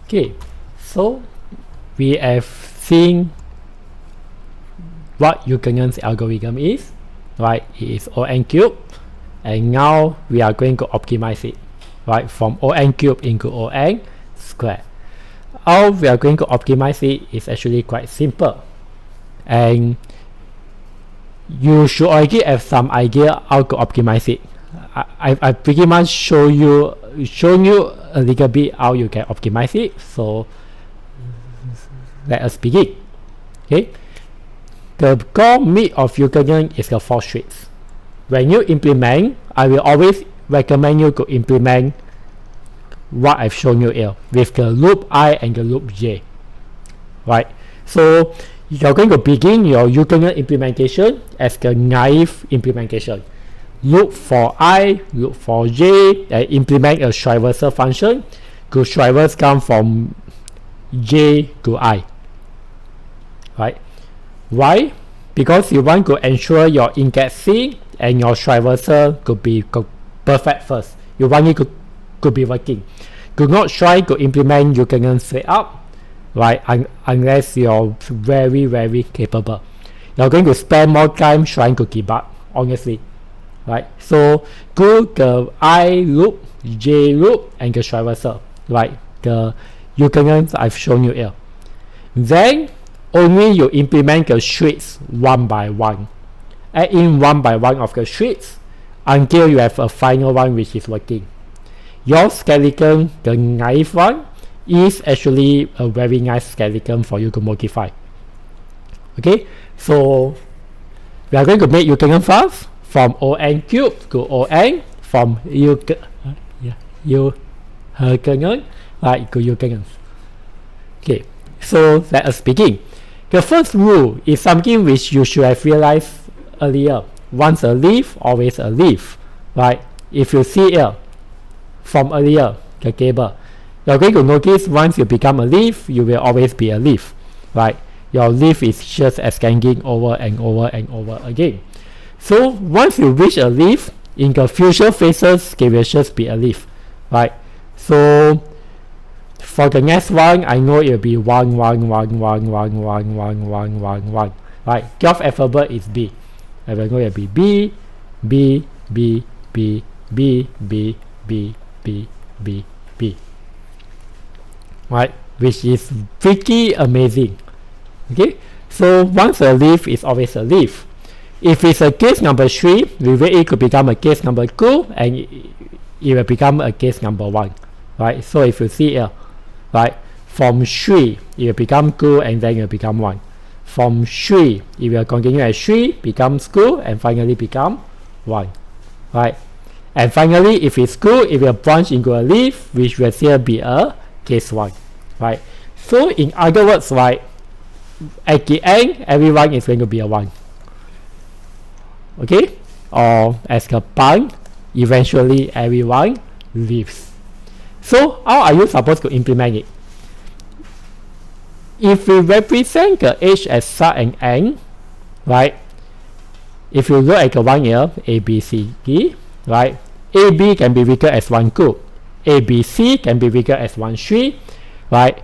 Okay, so we have seen what Ukkonen's algorithm is, right? It is ON cube, and now we are going to optimize it, right, from ON cube into ON square. How we are going to optimize it is actually quite simple, and you should already have some idea how to optimize it. I pretty much shown you a little bit how you can optimize it, so let us begin. Okay, the core meat of Ukkonen is the 4 streets. When you implement, I will always recommend you to implement what I've shown you here with the loop I and the loop j, right? So you're going to begin your Ukkonen implementation as the naive implementation. Look for I, look for j, and implement a traversal function to traverse come from j to I, right? Why? Because you want to ensure your indexing and your traversal could be perfect first. You want it to be working. Do not try to implement Ukkonen straight up, right? Unless you're very capable. You're going to spend more time trying to debug, honestly, right? So do the I loop, j loop, and the traversal, right? The Ukkonen I've shown you here. Then only you implement the streets one by one. Add in one by one of the streets until you have a final one which is working. Your skeleton, the naive one, is actually a very nice skeleton for you to modify. Okay, so we are going to make Ukkonen fast from ON cube to ON, from Ukkonen, right, to Ukkonen. Okay, so let us begin. The first rule is something which you should have realized earlier. Once a leaf, always a leaf, right? If you see here from earlier, the table, you're going to notice once you become a leaf, you will always be a leaf, right? Your leaf is just extending over and over and over again. So once you reach a leaf, in the future phases, they will just be a leaf, right? So for the next one, I know it will be 1, 1, 1, 1, 1, 1, 1, 1, 1, 1, right? 12th alphabet is B. I will know it will be B, B, B, B, B, B, B, B, B, B, right? Which is pretty amazing. Okay, so once a leaf is always a leaf. If it's a case number 3, we wait it could become a case number 2, and it will become a case number 1, right? So if you see here, right, from 3 it will become 2 and then it will become 1. From 3 it will continue as 3, becomes 2, and finally become 1, right? And finally, if it's 2, it will branch into a leaf, which will still be a case 1, right? So in other words, right, at the end everyone is going to be a 1, okay? Or as a pun, eventually everyone leaves. So how are you supposed to implement it? If we represent the H as start and end, right? If you look at the one here, A, B, C, D, right? AB can be written as 1 2. ABC can be written as 1 3, right?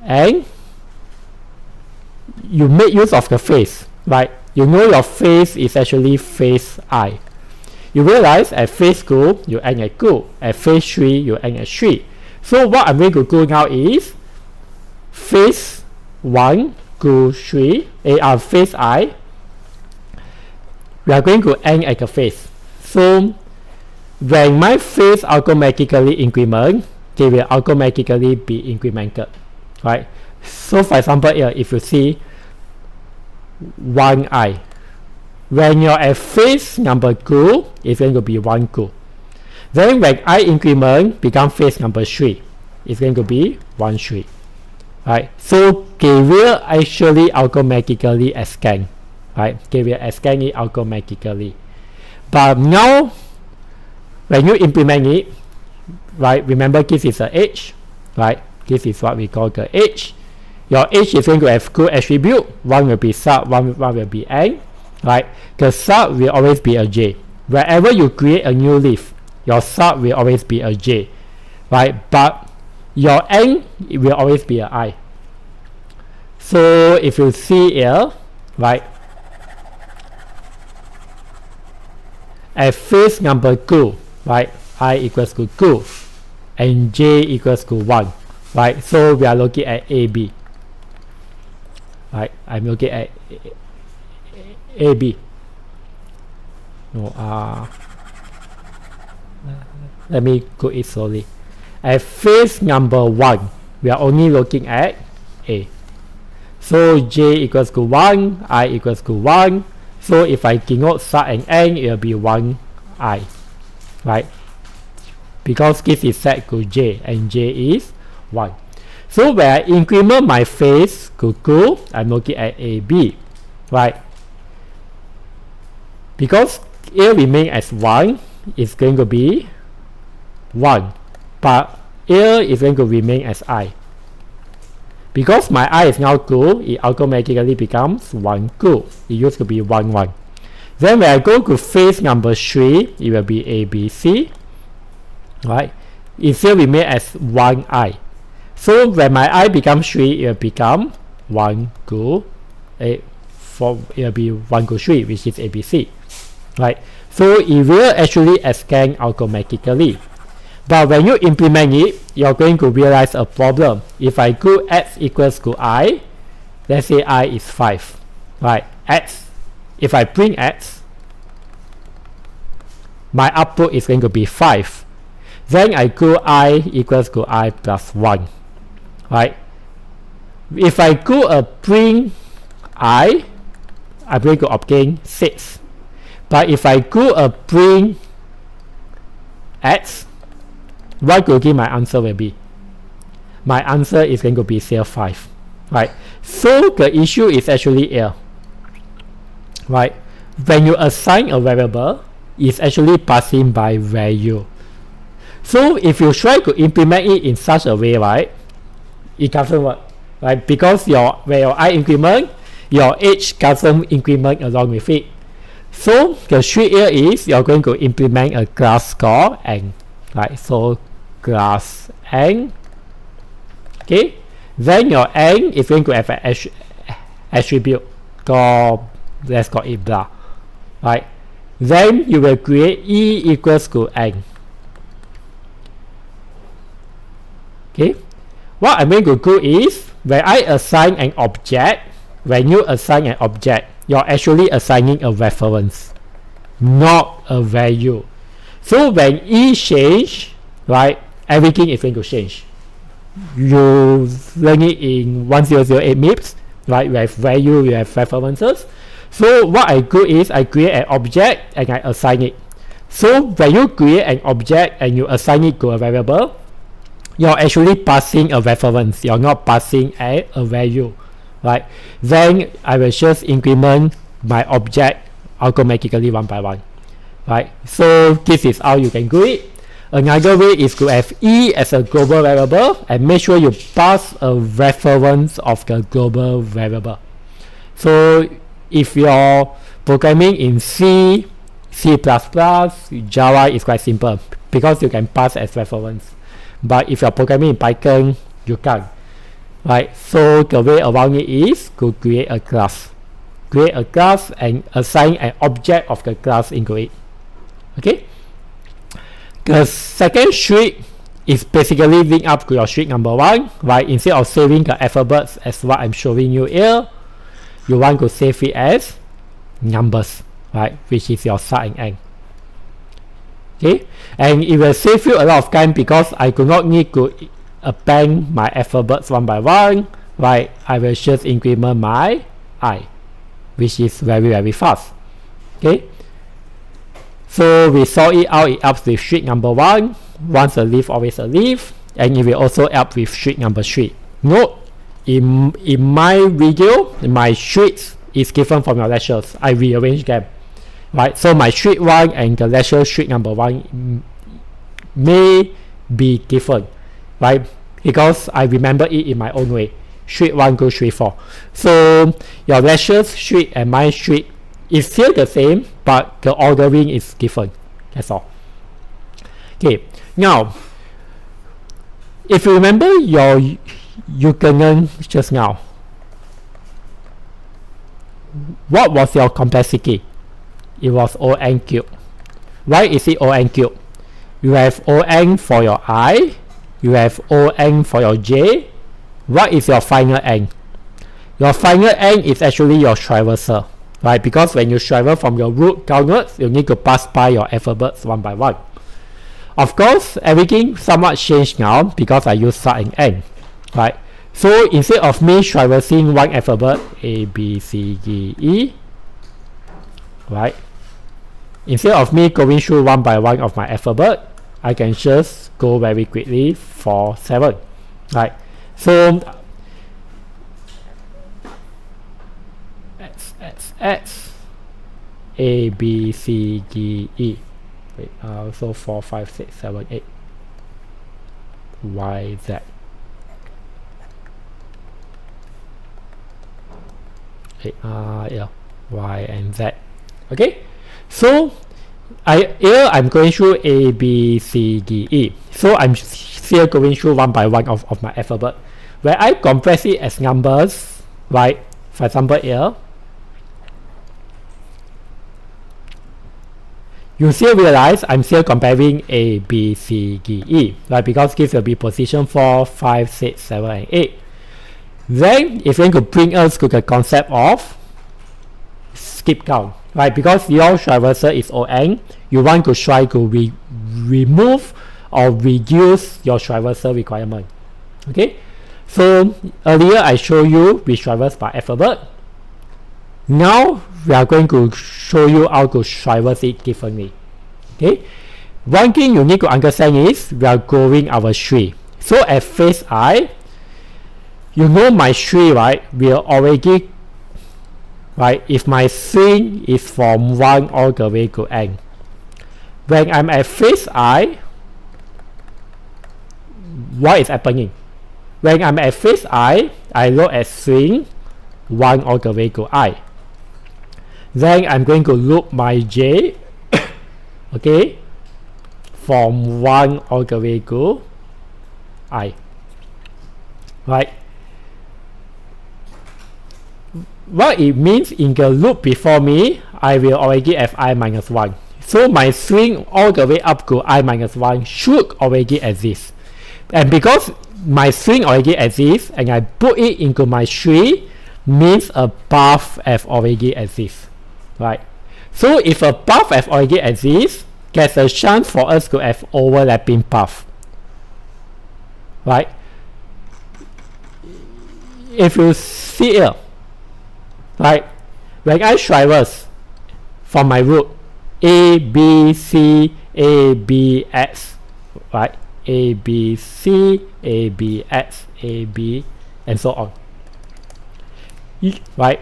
And you make use of the phase, right? You know your phase is actually phase I. You realize at phase 2, you end at 2. At phase 3, you end at 3. So what I'm going to do now is phase 1, 2, 3, phase I, we are going to end at the phase. So when my phase automatically increment, they will automatically be incremented, right? So for example here, if you see 1i, when you're at phase number 2, it's going to be 1 2. Then when I increment become phase number 3, it's going to be 1 3, right? So they will actually automatically scan, right? They will scan it automatically. But now when you implement it, right, remember this is a H, right? This is what we call the H. Your H is going to have 2 attributes. One will be sub, one will be end, right? The sub will always be a J. Wherever you create a new leaf, your sub will always be a J. right? But your n will always be an I. So if you see here, right, at phase number 2, right, I equals to 2 and j equals to 1, right? So we are looking at AB, right? I'm looking at AB. No, let me go it slowly. At phase number 1, we are only looking at A. So j equals to 1, I equals to 1. So if I denote start and end, it will be 1i, right? Because this is set to j and j is 1. So when I increment my phase to 2, I'm looking at AB, right? Because A remain as 1, it's going to be 1, but A is going to remain as I. Because my I is now 2, it automatically becomes 1, 2. It used to be 1, 1. Then when I go to phase number 3, it will be ABC, right? It still remain as 1I. So when my I becomes 3, it will become 1, 2, 8, 4, it will be 1, 2, 3, which is ABC, right? So it will actually scan automatically. But when you implement it, you're going to realize a problem. If I do x equals to I, let's say I is 5, right? X, if I print x, my output is going to be 5. Then I do I equals to I plus 1, right? If I do a print I, I'm going to obtain 6. But if I do a print x, what will give my answer will be? My answer is going to be still 5, right? So the issue is actually here, right? When you assign a variable, it's actually passing by value. So if you try to implement it in such a way, right, it doesn't work, right? Because when your I increment, your age doesn't increment along with it. So the trick here is you're going to implement a class called n, right? So class n, okay, then your n is going to have an attribute called, let's call it blah, right? Then you will create e equals to n. Okay, what I'm going to do is when I assign an object, when you assign an object, you're actually assigning a reference, not a value. So when e change, right, everything is going to change. You learn it in 1008 MIPS, right? We have value, we have references. So what I do is I create an object and I assign it. So when you create an object and you assign it to a variable, you're actually passing a reference, you're not passing a value, right? Then I will just increment my object automatically one by one, right? So this is how you can do it. Another way is to have e as a global variable and make sure you pass a reference of the global variable. So if you're programming in C, C++, Java is quite simple because you can pass as reference. But if you're programming in Python, you can't, right? So the way around it is to create a class. Create a class and assign an object of the class into it. Okay? The second streak is basically linked up to your streak number 1, right? Instead of saving the alphabets as what I'm showing you here, you want to save it as numbers, right? Which is your start and end. Okay, and it will save you a lot of time because I do not need to append my alphabets one by one, right? I will just increment my I, which is very, very fast. Okay, so we saw it out. It helps with streak number 1, once a leaf, always a leaf, and it will also help with streak number 3. Note, in my video, my streaks is given from your lectures. I rearrange them. Right, so my streak 1 and the lecture streak number 1 may be different, right? Because I remember it in my own way. Streak 1, 2, 3, 4. So your lectures streak and my streak is still the same, but the ordering is different. That's all. Okay, now if you remember your Ukkonen just now, what was your complexity? It was On cube. Why is it On cube? You have On for your I, you have On for your J. What is your final N? Your final N is actually your traversal, right? Because when you travel from your root downwards, you need to pass by your alphabets one by one. Of course, everything somewhat changed now because I use start and end, right? So instead of me traversing one alphabet, A, B, C, D, E, right? Instead of me going through one by one of my alphabet, I can just go very quickly for 7, right? So X, A, B, C, D, E. Wait, so 4, 5, 6, 7, 8. Y, Z. Yeah, Y and Z. Okay, so here I'm going through A, B, C, D, E. So I'm still going through one by one of my alphabet. When I compress it as numbers, right? For example, here, you still realize I'm still comparing A, B, C, D, E, right? Because this will be position 4, 5, 6, 7, and 8. Then it's going to bring us to the concept of skip count, right? Because your traversal is On, you want to try to remove or reduce your traversal requirement. Okay, so earlier I showed you we traverse by alphabet. Now we are going to show you how to traverse it differently. Okay, one thing you need to understand is we are growing our tree. So at phase I, you know my tree, right? We are already, right? If my string is from 1 all the way to N, when I'm at phase I, what is happening? When I'm at phase I look at string 1 all the way to I. Then I'm going to loop my J, okay, from 1 all the way to I, right? What it means in the loop before me, I will already have I minus 1. So my string all the way up to I minus 1 should already exist. And because my string already exists and I put it into my tree, means a path F already exists, right? So if a path F already exists, there's a chance for us to have overlapping path, right? If you see here, right, when I traverse from my root A, B, C, A, B, X, right, A, B, C, A, B, X, A, B, and so on, right?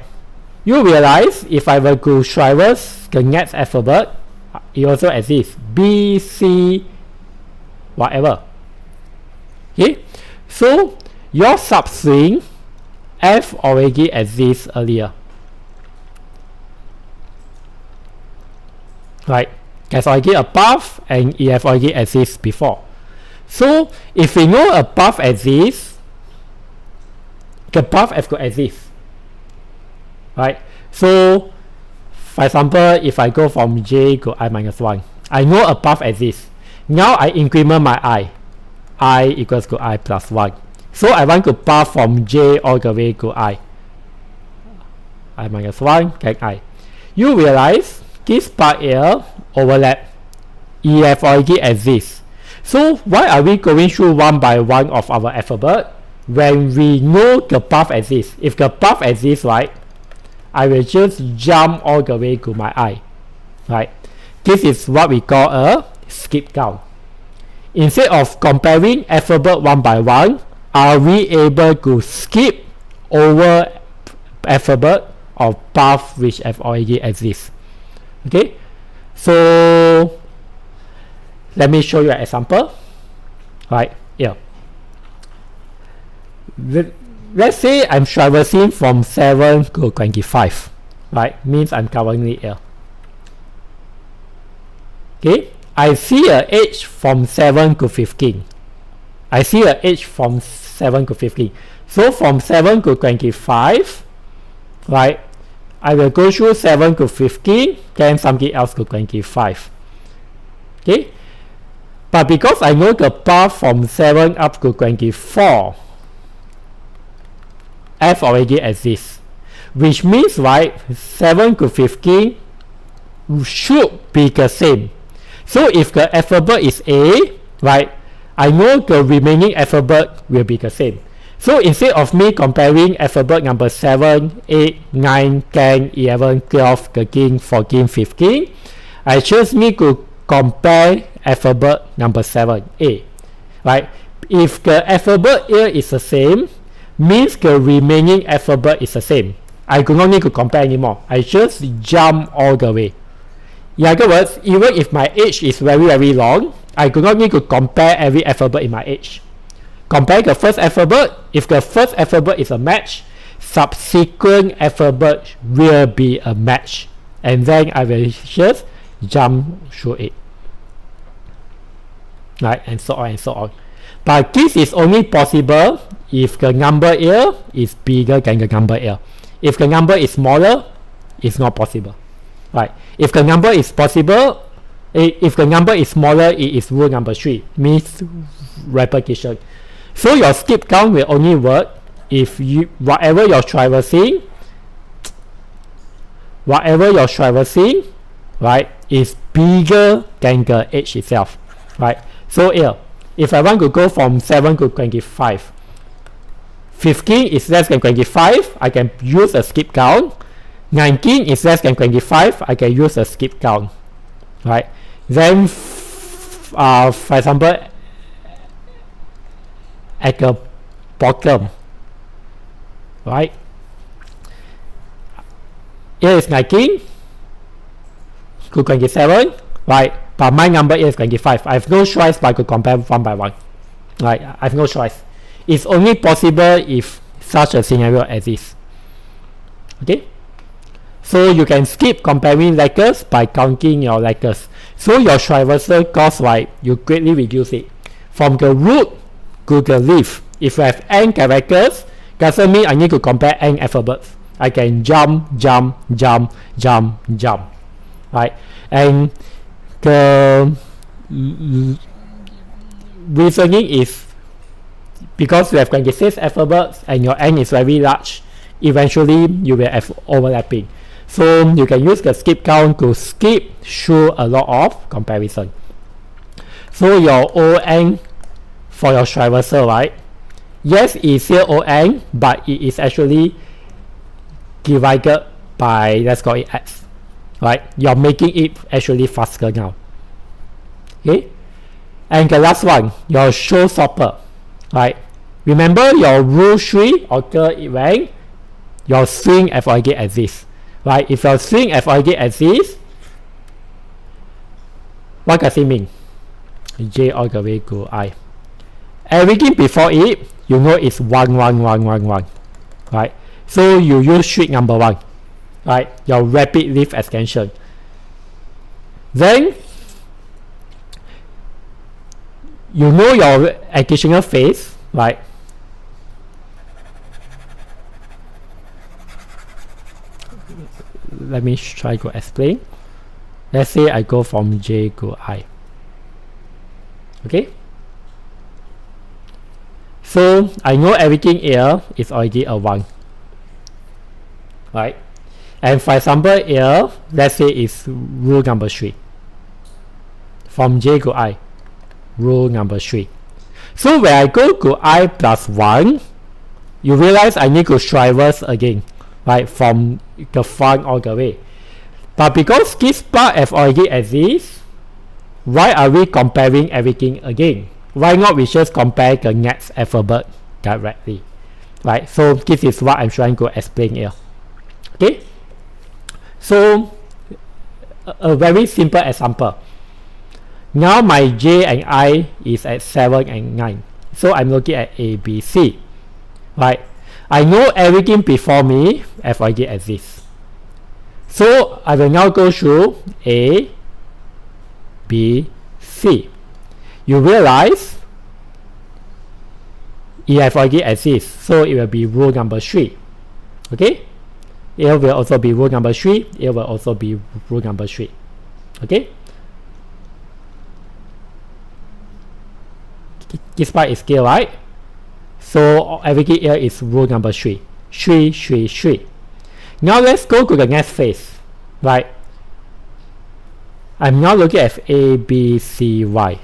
You realize if I were to traverse the next alphabet, it also exists, B, C, whatever. Okay, so your substring F already exists earlier, right? There's already a path and it have already exists before. So if we know a path exists, the path F could exist, right? So for example, if I go from J to I minus 1, I know a path exists. Now I increment my I equals to I plus 1. So I want to path from J all the way to I minus 1, then I. You realize this part here overlap, EF already exists. So why are we going through one by one of our alphabet when we know the path exists? If the path exists, right, I will just jump all the way to my I, right? This is what we call a skip count. Instead of comparing alphabet one by one, are we able to skip over alphabet or path which have already exist? Okay, so let me show you an example, right here. Let's say I'm traversing from 7 to 25, right? Means I'm currently here. Okay, I see an edge from 7 to 15. I see an age from 7 to 15. So from 7 to 25, right, I will go through 7 to 15, then something else to 25. Okay, but because I know the path from 7 up to 24, f already exists, which means, right, 7 to 15 should be the same. So if the alphabet is A, right, I know the remaining alphabet will be the same. So instead of me comparing alphabet number 7, 8, 9, 10, 11, 12, 13, 14, 15, I choose me to compare alphabet number 7, A. Right? If the alphabet A is the same, means the remaining alphabet is the same. I do not need to compare anymore. I just jump all the way. In other words, even if my age is very, very long, I do not need to compare every alphabet in my age. Compare the first alphabet. If the first alphabet is a match, subsequent alphabet will be a match. And then I will just jump through it. Right, and so on and so on. But this is only possible if the number here is bigger than the number here. If the number is smaller, it's not possible. Right. If the number is possible, if the number is smaller, it is rule number 3, means repetition. So your skip count will only work if you whatever you're traversing, right, is bigger than the age itself. Right. So here, if I want to go from 7 to 25, 15 is less than 25, I can use a skip count. 19 is less than 25, I can use a skip count. Right. Then for example, at the bottom, right, here is 19 to 27, right, but my number is 25. I have no choice but to compare one by one. Right, I have no choice. It's only possible if such a scenario exists. Okay, so you can skip comparing letters by counting your letters. So your traversal cost, right, you greatly reduce it. From the root to the leaf, if I have n characters, doesn't mean I need to compare n alphabets. I can jump, right? And the reasoning is because you have 26 alphabets and your n is very large, eventually you will have overlapping. So you can use the skip count to skip through a lot of comparison. So your ON for your traversal, right? Yes, it's here ON, but it is actually divided by, let's call it X. Right? You're making it actually faster now. Okay? And the last one, your showstopper. Right? Remember your rule 3 occur when your string already exists. Right? If your string already exists, what does it mean? J all the way to I. Everything before it, you know it's 1, 1, 1, 1, 1. Right? So you use street number 1. Right? Your rapid leaf extension. Then you know your additional phase, right? Let me try to explain. Let's say I go from J to I. Okay? So I know everything here is already a 1. Right? And for example here, let's say it's rule number 3. From J to I, rule number 3. So when I go to I plus 1, you realize I need to traverse again, right, from the front all the way. But because this part have already exists, why are we comparing everything again? Why not we just compare the next alphabet directly? Right, so this is what I'm trying to explain here. Okay, so a very simple example. Now my J and I is at 7 and 9. So I'm looking at A, B, C. Right, I know everything before me already exists. So I will now go through A, B, C. You realize EF already exists, so it will be rule number 3. Okay, L will also be rule number 3, L will also be rule number 3. Okay, this part is clear, right? So everything L is rule number 3. 3, 3, 3. Now let's go to the next phase, right? I'm now looking at A, B, C, Y.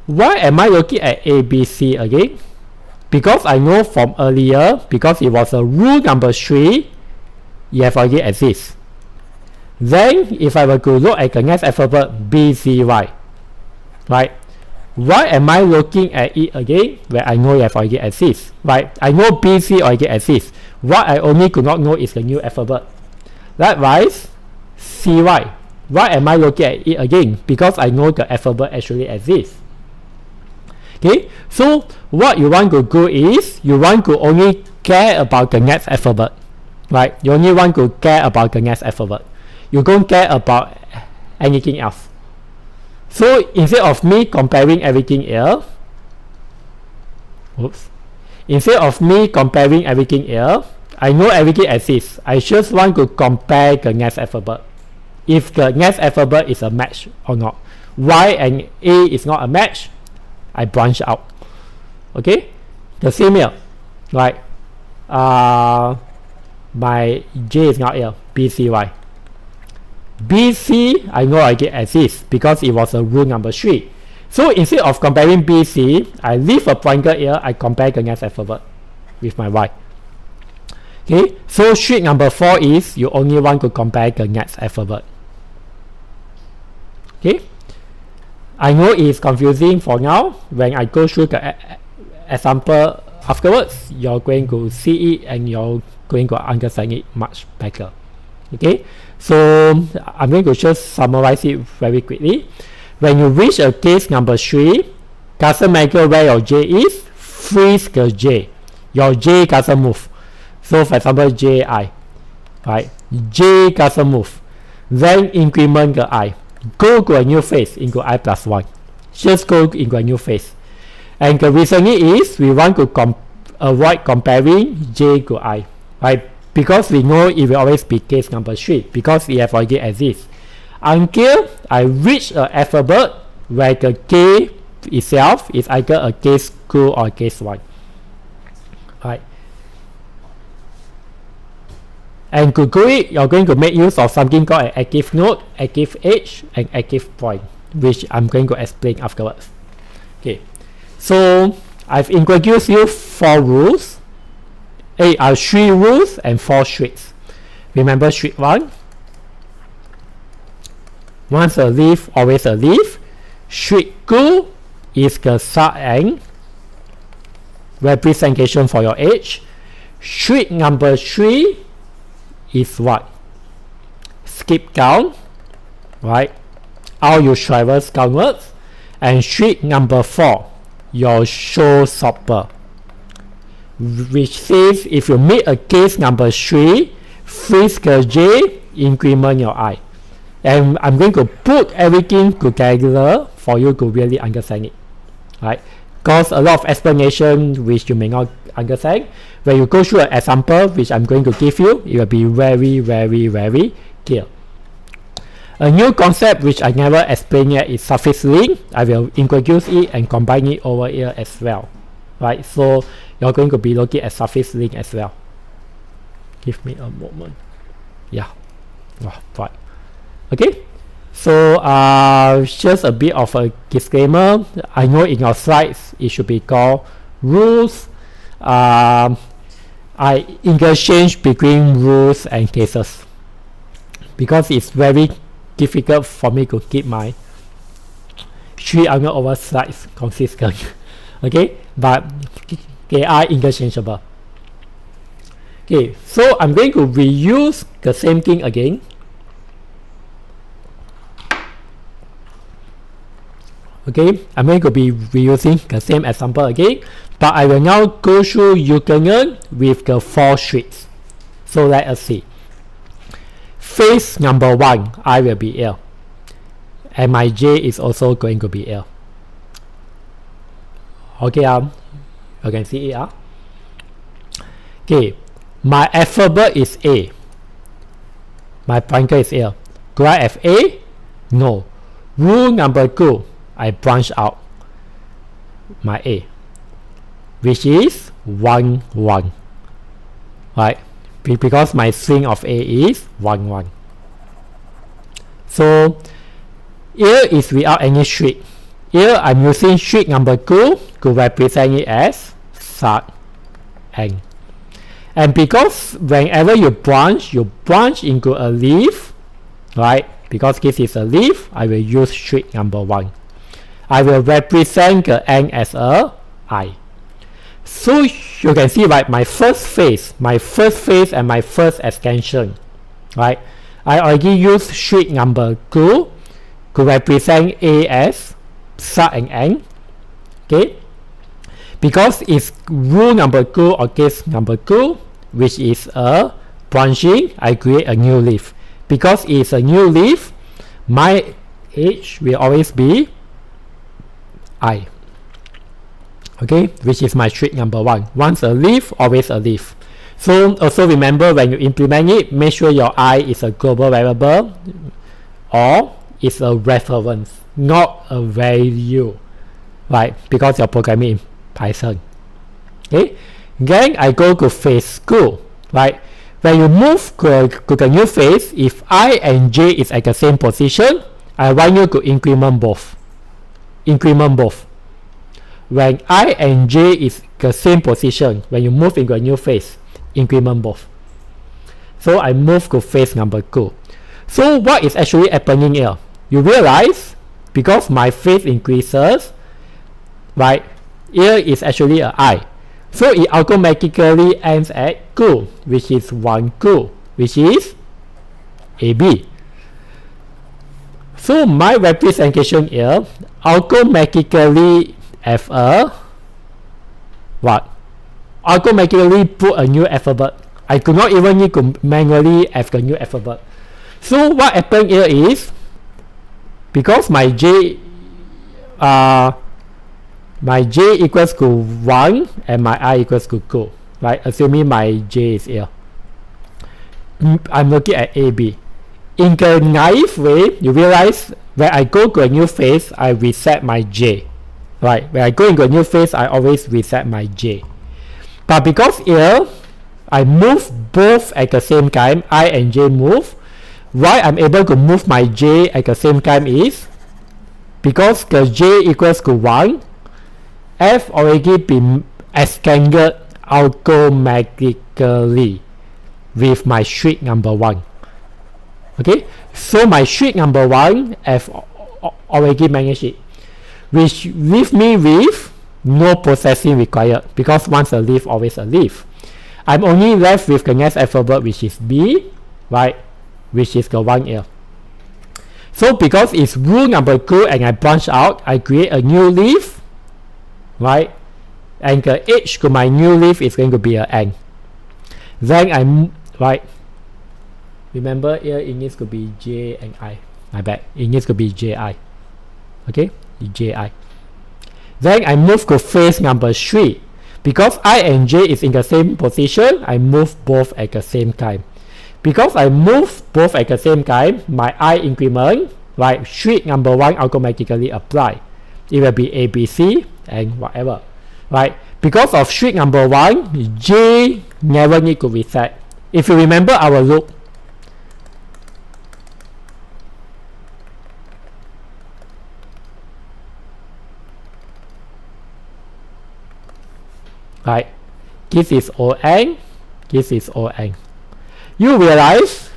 Why am I looking at A, B, C again? Because I know from earlier, because it was a rule number 3, EF already exists. Then, if I were to look at the next alphabet, B, C, Y, right? Why am I looking at it again where I know EF already exists, right? I know B, C already exists. What I only could not know is the new alphabet. Likewise, C, Y. Why am I looking at it again? Because I know the alphabet actually exists. Okay, so what you want to do is you want to only care about the next alphabet, right? You only want to care about the next alphabet. You don't care about anything else. So instead of me comparing everything else, I know everything exists. I just want to compare the next alphabet. If the next alphabet is a match or not. Y and A is not a match, I branch out. Okay, the same here, right? My J is not here. B, C, Y. B, C, I know I get exists because it was a rule number 3. So instead of comparing B, C, I leave a pointer here. I compare the next alphabet with my Y. Okay, so trick number 4 is you only want to compare the next alphabet. Okay, I know it is confusing for now. When I go through the example afterwards, you're going to see it and you're going to understand it much better. Okay, so I'm going to just summarize it very quickly. When you reach a case number 3, doesn't matter where your J is, freeze the J. Your J doesn't move. So for example, JI, right? J doesn't move. Then increment the I. Go to a new phase into I plus 1. Just go into a new phase. And the reason is we want to avoid comparing J to I, right? Because we know it will always be case number 3 because EF already exists. Until I reach an alphabet where the K itself is either a case 2 or case 1. Right? And to do it, you're going to make use of something called an active node, active edge, and active point, which I'm going to explain afterwards. Okay, so I've introduced you 4 rules. 3 rules and 4 streets. Remember street 1? Once a leaf, always a leaf. Street 2 is the sub-end representation for your edge. Street number 3 is what? Skip down, right? How you traverse downwards. And street number 4, your showstopper, which says if you meet a case number 3, freeze the J, increment your I. And I'm going to put everything together for you to really understand it, right? Because a lot of explanation which you may not understand. When you go through an example which I'm going to give you, it will be very, very, very clear. A new concept which I never explained yet is suffix link. I will introduce it and combine it over here as well, right? So you're going to be looking at suffix link as well. Give me a moment. Yeah, right. Okay, so just a bit of a disclaimer. I know in your slides it should be called rules. I interchange between rules and cases because it's very difficult for me to keep my 300 over slides consistent. Okay, but they are interchangeable. Okay, so I'm going to reuse the same thing again. Okay, I'm going to be reusing the same example again, but I will now go through Ukkonen with the 4 streets. So let us see. Phase number 1, I will be L, and my J is also going to be L. Okay, you can see it. Okay, my alphabet is A. My pointer is A. Do I have A? No. Rule number 2, I branch out my A, which is 1, 1. Right? Because my string of A is 1, 1. So here is without any streak. Here I'm using streak number 2 to represent it as start end. And because whenever you branch into a leaf, right? Because this is a leaf, I will use streak number 1. I will represent the end as a I. So you can see, right, my first phase and my first extension, right? I already used streak number 2 to represent A as start and end. Okay? Because it's rule number 2 or case number 2, which is a branching, I create a new leaf. Because it's a new leaf, my age will always be I. Okay, which is my streak number 1. Once a leaf, always a leaf. So also remember, when you implement it, make sure your I is a global variable or it's a reference, not a value, right? Because you're programming in Python. Okay, then I go to phase 2, right? When you move to the new phase, if I and j is at the same position, I want you to increment both. Increment both. When I and j is the same position, when you move into a new phase, increment both. So I move to phase number 2. So what is actually happening here? You realize, because my phase increases, right, here is actually a I. So it automatically ends at 2, which is 1, 2, which is AB. So my representation here automatically have a what? Automatically put a new alphabet. I do not even need to manually have the new alphabet. So what happened here is, because my j equals to 1 and my I equals to 2, right? Assuming my j is here. I'm looking at AB. In the naive way, you realize when I go to a new phase, I reset my j. Right? When I go into a new phase, I always reset my j. But because here, I move both at the same time, I and j move. Why I'm able to move my j at the same time is because the j equals to 1, f already been extended automatically with my streak number 1. Okay, so my streak number 1, f already managed it, which leave me with no processing required, because once a leaf, always a leaf. I'm only left with the next alphabet, which is B, right, which is the 1 here. So because it's rule number 2 and I branch out, I create a new leaf, right, and the edge to my new leaf is going to be an N. Then I'm right, remember here it needs to be J and I, my bad, it needs to be JI. Okay, JI. Then I move to phase number 3. Because I and j is in the same position, I move both at the same time. Because I move both at the same time, my I increment, right, streak number 1 automatically apply. It will be ABC and whatever, right? Because of streak number 1, j never need to reset. If you remember our loop, right, this is ON, this is ON. You realize,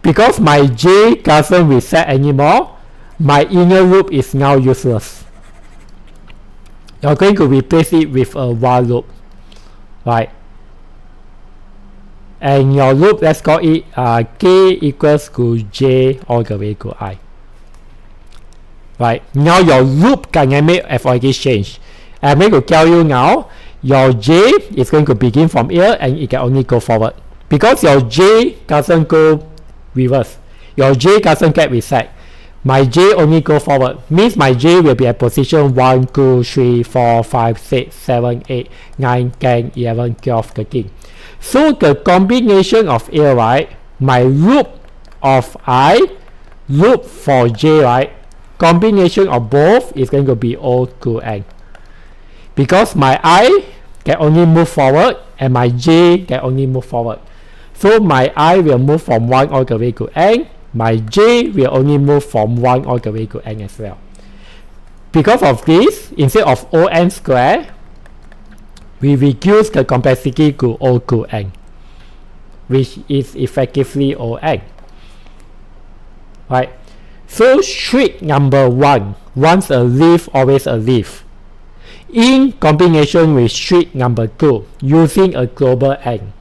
because my j doesn't reset anymore, my inner loop is now useless. You're going to replace it with a while loop, right? And your loop, let's call it k equals to j all the way to I. Right, now your loop dynamic have already changed. I'm going to tell you now, your j is going to begin from here and it can only go forward. Because your j doesn't go reverse, your j doesn't get reset. my j only go forward, means my j will be at position 1, 2, 3, 4, 5, 6, 7, 8, 9, 10, 11, 12, 13. So the combination of a, right, my loop of I, loop for j, right, combination of both is going to be O to N. Because my I can only move forward and my j can only move forward. So my I will move from 1 all the way to N. My j will only move from 1 all the way to N as well. Because of this, instead of On square, we reduce the complexity to O to N, which is effectively On. Right? So trick number 1, once a leaf, always a leaf. In combination with trick number 2, using a global N,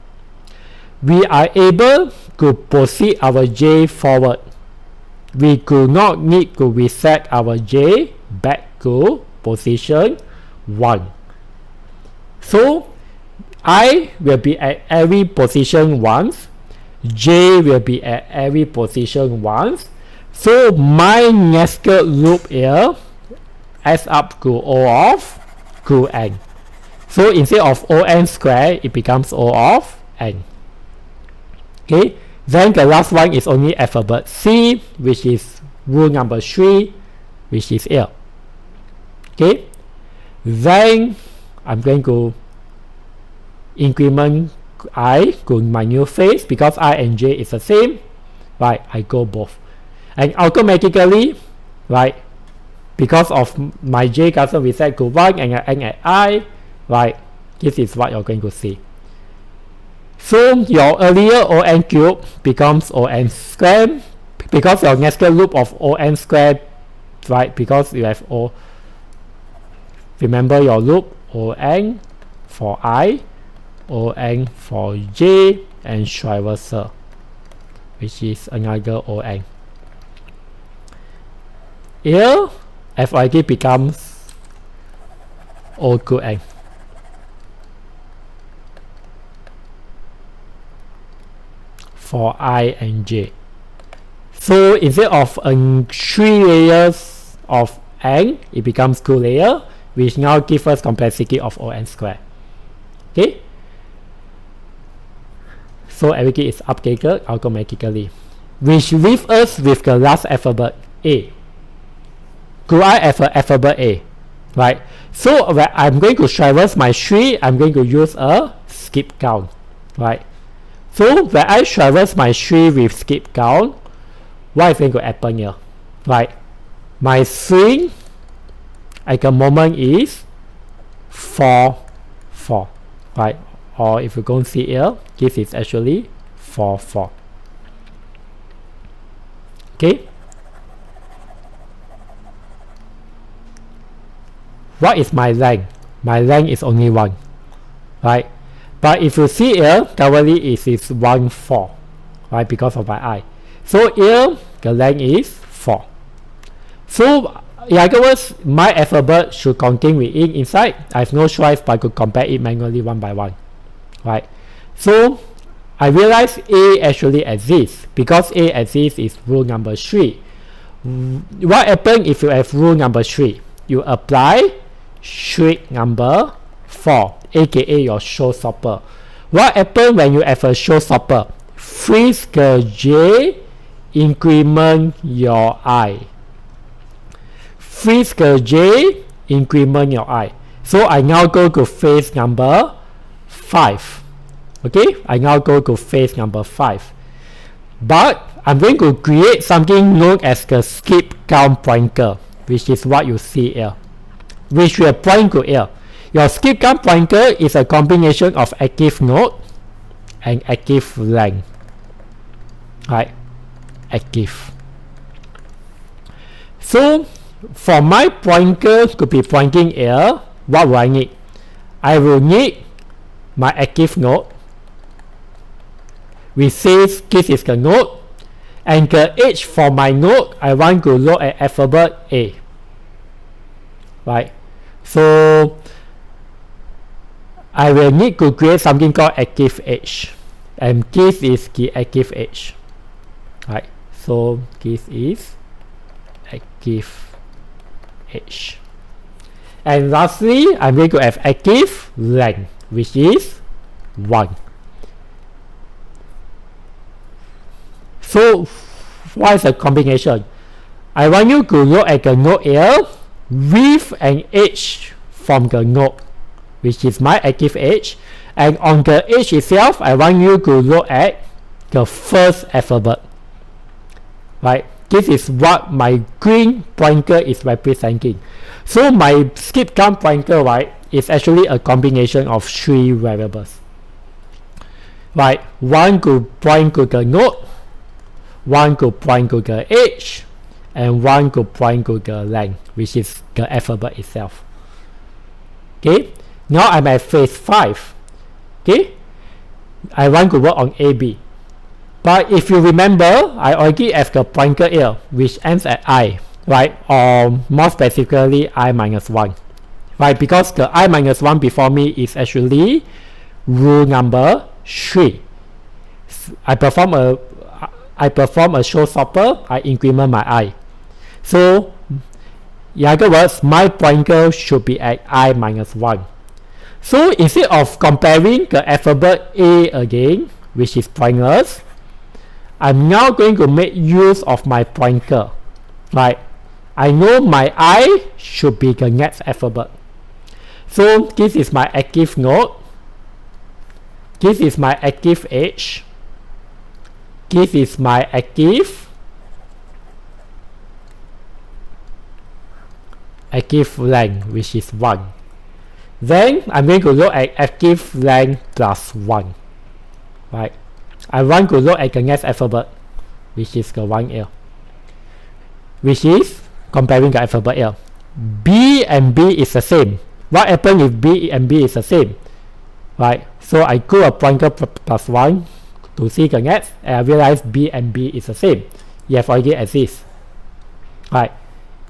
we are able to proceed our j forward. We do not need to reset our j back to position 1. So I will be at every position once, j will be at every position once. So my nested loop here adds up to O of 2n. So instead of On square, it becomes O of n. Okay, then the last one is only alphabet C, which is rule number 3, which is here. Okay, then I'm going to increment I to my new phase because I and j is the same. Right, I go both. And automatically, right, because of my j doesn't reset to 1 and I end at I, right, this is what you're going to see. So your earlier On cube becomes On squared because your nested loop of On squared, right, because you have O. Remember your loop On for I, On for j, and vice versa, which is another On. Here, FIT becomes O to N. For I and j. So instead of 3 layers of N, it becomes 2 layers, which now gives us complexity of On squared. Okay? So everything is updated automatically, which leaves us with the last alphabet A. Do I have an alphabet A? Right? So when I'm going to traverse my tree, I'm going to use a skip count. Right? So when I traverse my tree with skip count, what is going to happen here? Right? My string at the moment is 4, 4. Right? Or if you go see here, this is actually 4, 4. Okay? What is my length? My length is only 1. Right? But if you see here, currently it is 1, 4. Right? Because of my I. So here, the length is 4. So in other words, my alphabet should contain within inside. I have no choice but to compare it manually one by one. Right? So I realize A actually exists. Because A exists is rule number 3. What happens if you have rule number 3? You apply trick number 4, aka your showstopper. What happens when you have a showstopper? Freeze the j, increment your I. Freeze the j, increment your I. So I now go to phase number 5. Okay, I now go to phase number 5. But I'm going to create something known as the skip count pointer, which is what you see here, which will point to here. Your skip count pointer is a combination of active node and active length. Right? Active. So for my pointer to be pointing here, what will I need? I will need my active node. We say this is the node, and the edge for my node, I want to look at alphabet A. Right? So I will need to create something called active edge, and this is the active edge. Right? So this is active age. And lastly, I'm going to have active length, which is 1. So what is the combination? I want you to look at the node here with an age from the node, which is my active age, and on the age itself, I want you to look at the first alphabet. Right? This is what my green pointer is representing. So my skip count pointer, right, is actually a combination of 3 variables. Right? One to point to the node, one to point to the age, and one to point to the length, which is the alphabet itself. Okay, now I'm at phase 5. Okay, I want to work on AB. But if you remember, I already have the pointer here, which ends at I, right? Or more specifically, I minus 1. Right, because the I minus 1 before me is actually rule number 3. I perform a showstopper, I increment my I. So, in other words, my pointer should be at I minus 1. So, instead of comparing the alphabet A again, which is pointless, I'm now going to make use of my pointer. Right? I know my I should be the next alphabet. So, this is my active node. This is my active age. This is my active length, which is 1. Then I'm going to look at active length plus 1. Right? I want to look at the next alphabet, which is the one here, which is comparing the alphabet here. B and B is the same. What happens if B and B is the same? Right? So I go a pointer plus 1 to see the next, and I realize B and B is the same. It already exists. Right?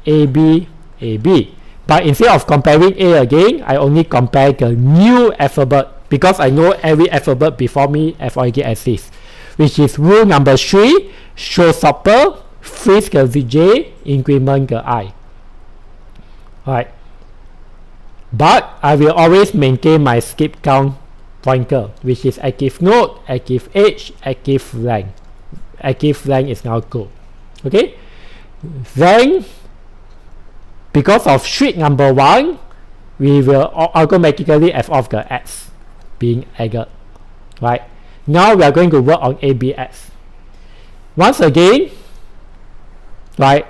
AB, AB. But instead of comparing A again, I only compare the new alphabet, because I know every alphabet before me already exists, which is rule number 3, showstopper, freeze the J, increment the I. Right. But I will always maintain my skip count pointer, which is active node, active age, active length. Active length is now good. Okay. Then, because of streak number 1, we will automatically f off the x being added. Right. Now we are going to work on ABX. Once again, right,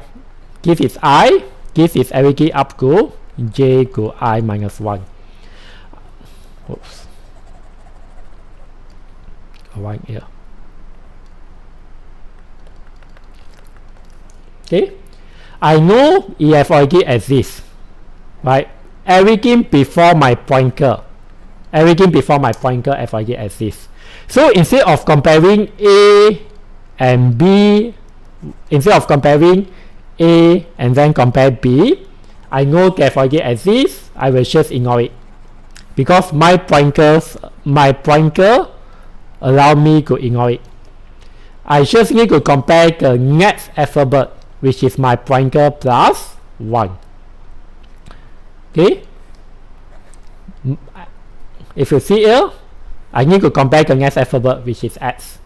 this is I, this is everything up to J to I minus 1. Oops. One here. Okay. I know EF already exists. Right? Everything before my pointer. Everything before my F already exists. So instead of comparing A and B, instead of comparing A and then compare B, I know that already exists, I will just ignore it. Because my pointer allow me to ignore it. I just need to compare the next alphabet, which is my pointer plus 1. Okay? If you see here, I need to compare the next alphabet, which is X.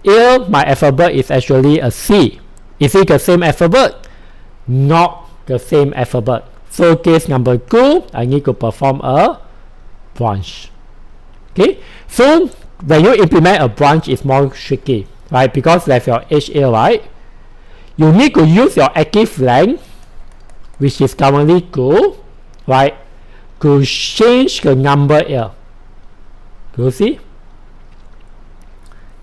Here, my alphabet is actually a C. Is it the same alphabet? Not the same alphabet. So case number 2, I need to perform a branch. Okay? So when you implement a branch, it's more tricky, right? Because there's your H here, right? You need to use your active length, which is currently 2, right, to change the number here. You see?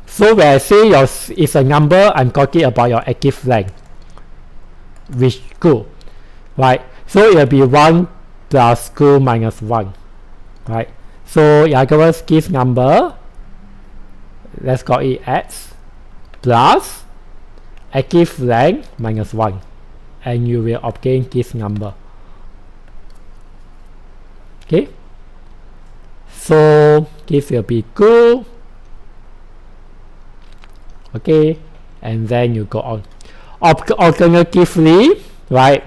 So when I say it's a number, I'm talking about your active length, which 2, right? So it will be 1 plus 2 minus 1, right? So in other words, this number, let's call it X, plus active length minus 1, and you will obtain this number. Okay? So this will be 2. Okay, and then you go on. Alternatively, right?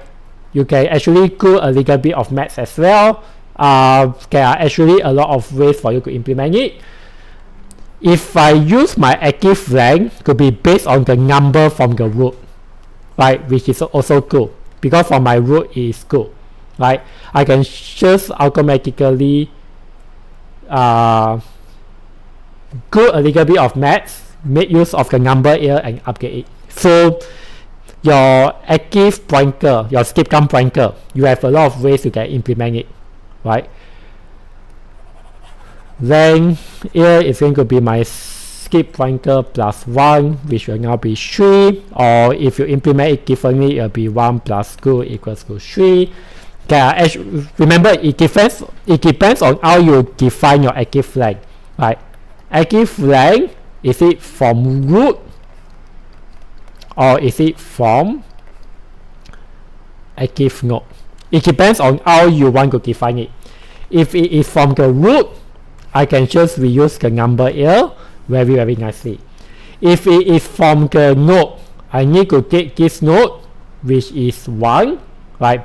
You can actually do a little bit of maths as well. There are actually a lot of ways for you to implement it. If I use my active length to be based on the number from the root, right, which is also good, because for my root is good, right, I can just automatically do a little bit of maths, make use of the number here and update it. So your active pointer, your skip count pointer, you have a lot of ways you can implement it, right? Then here is going to be my skip pointer plus 1, which will now be 3, or if you implement it differently, it will be 1 plus 2 equals to 3. Remember, it depends on how you define your active length, right? Active length, is it from root or is it from active node? It depends on how you want to define it. If it is from the root, I can just reuse the number here very, very nicely. If it is from the node, I need to take this node, which is 1, right?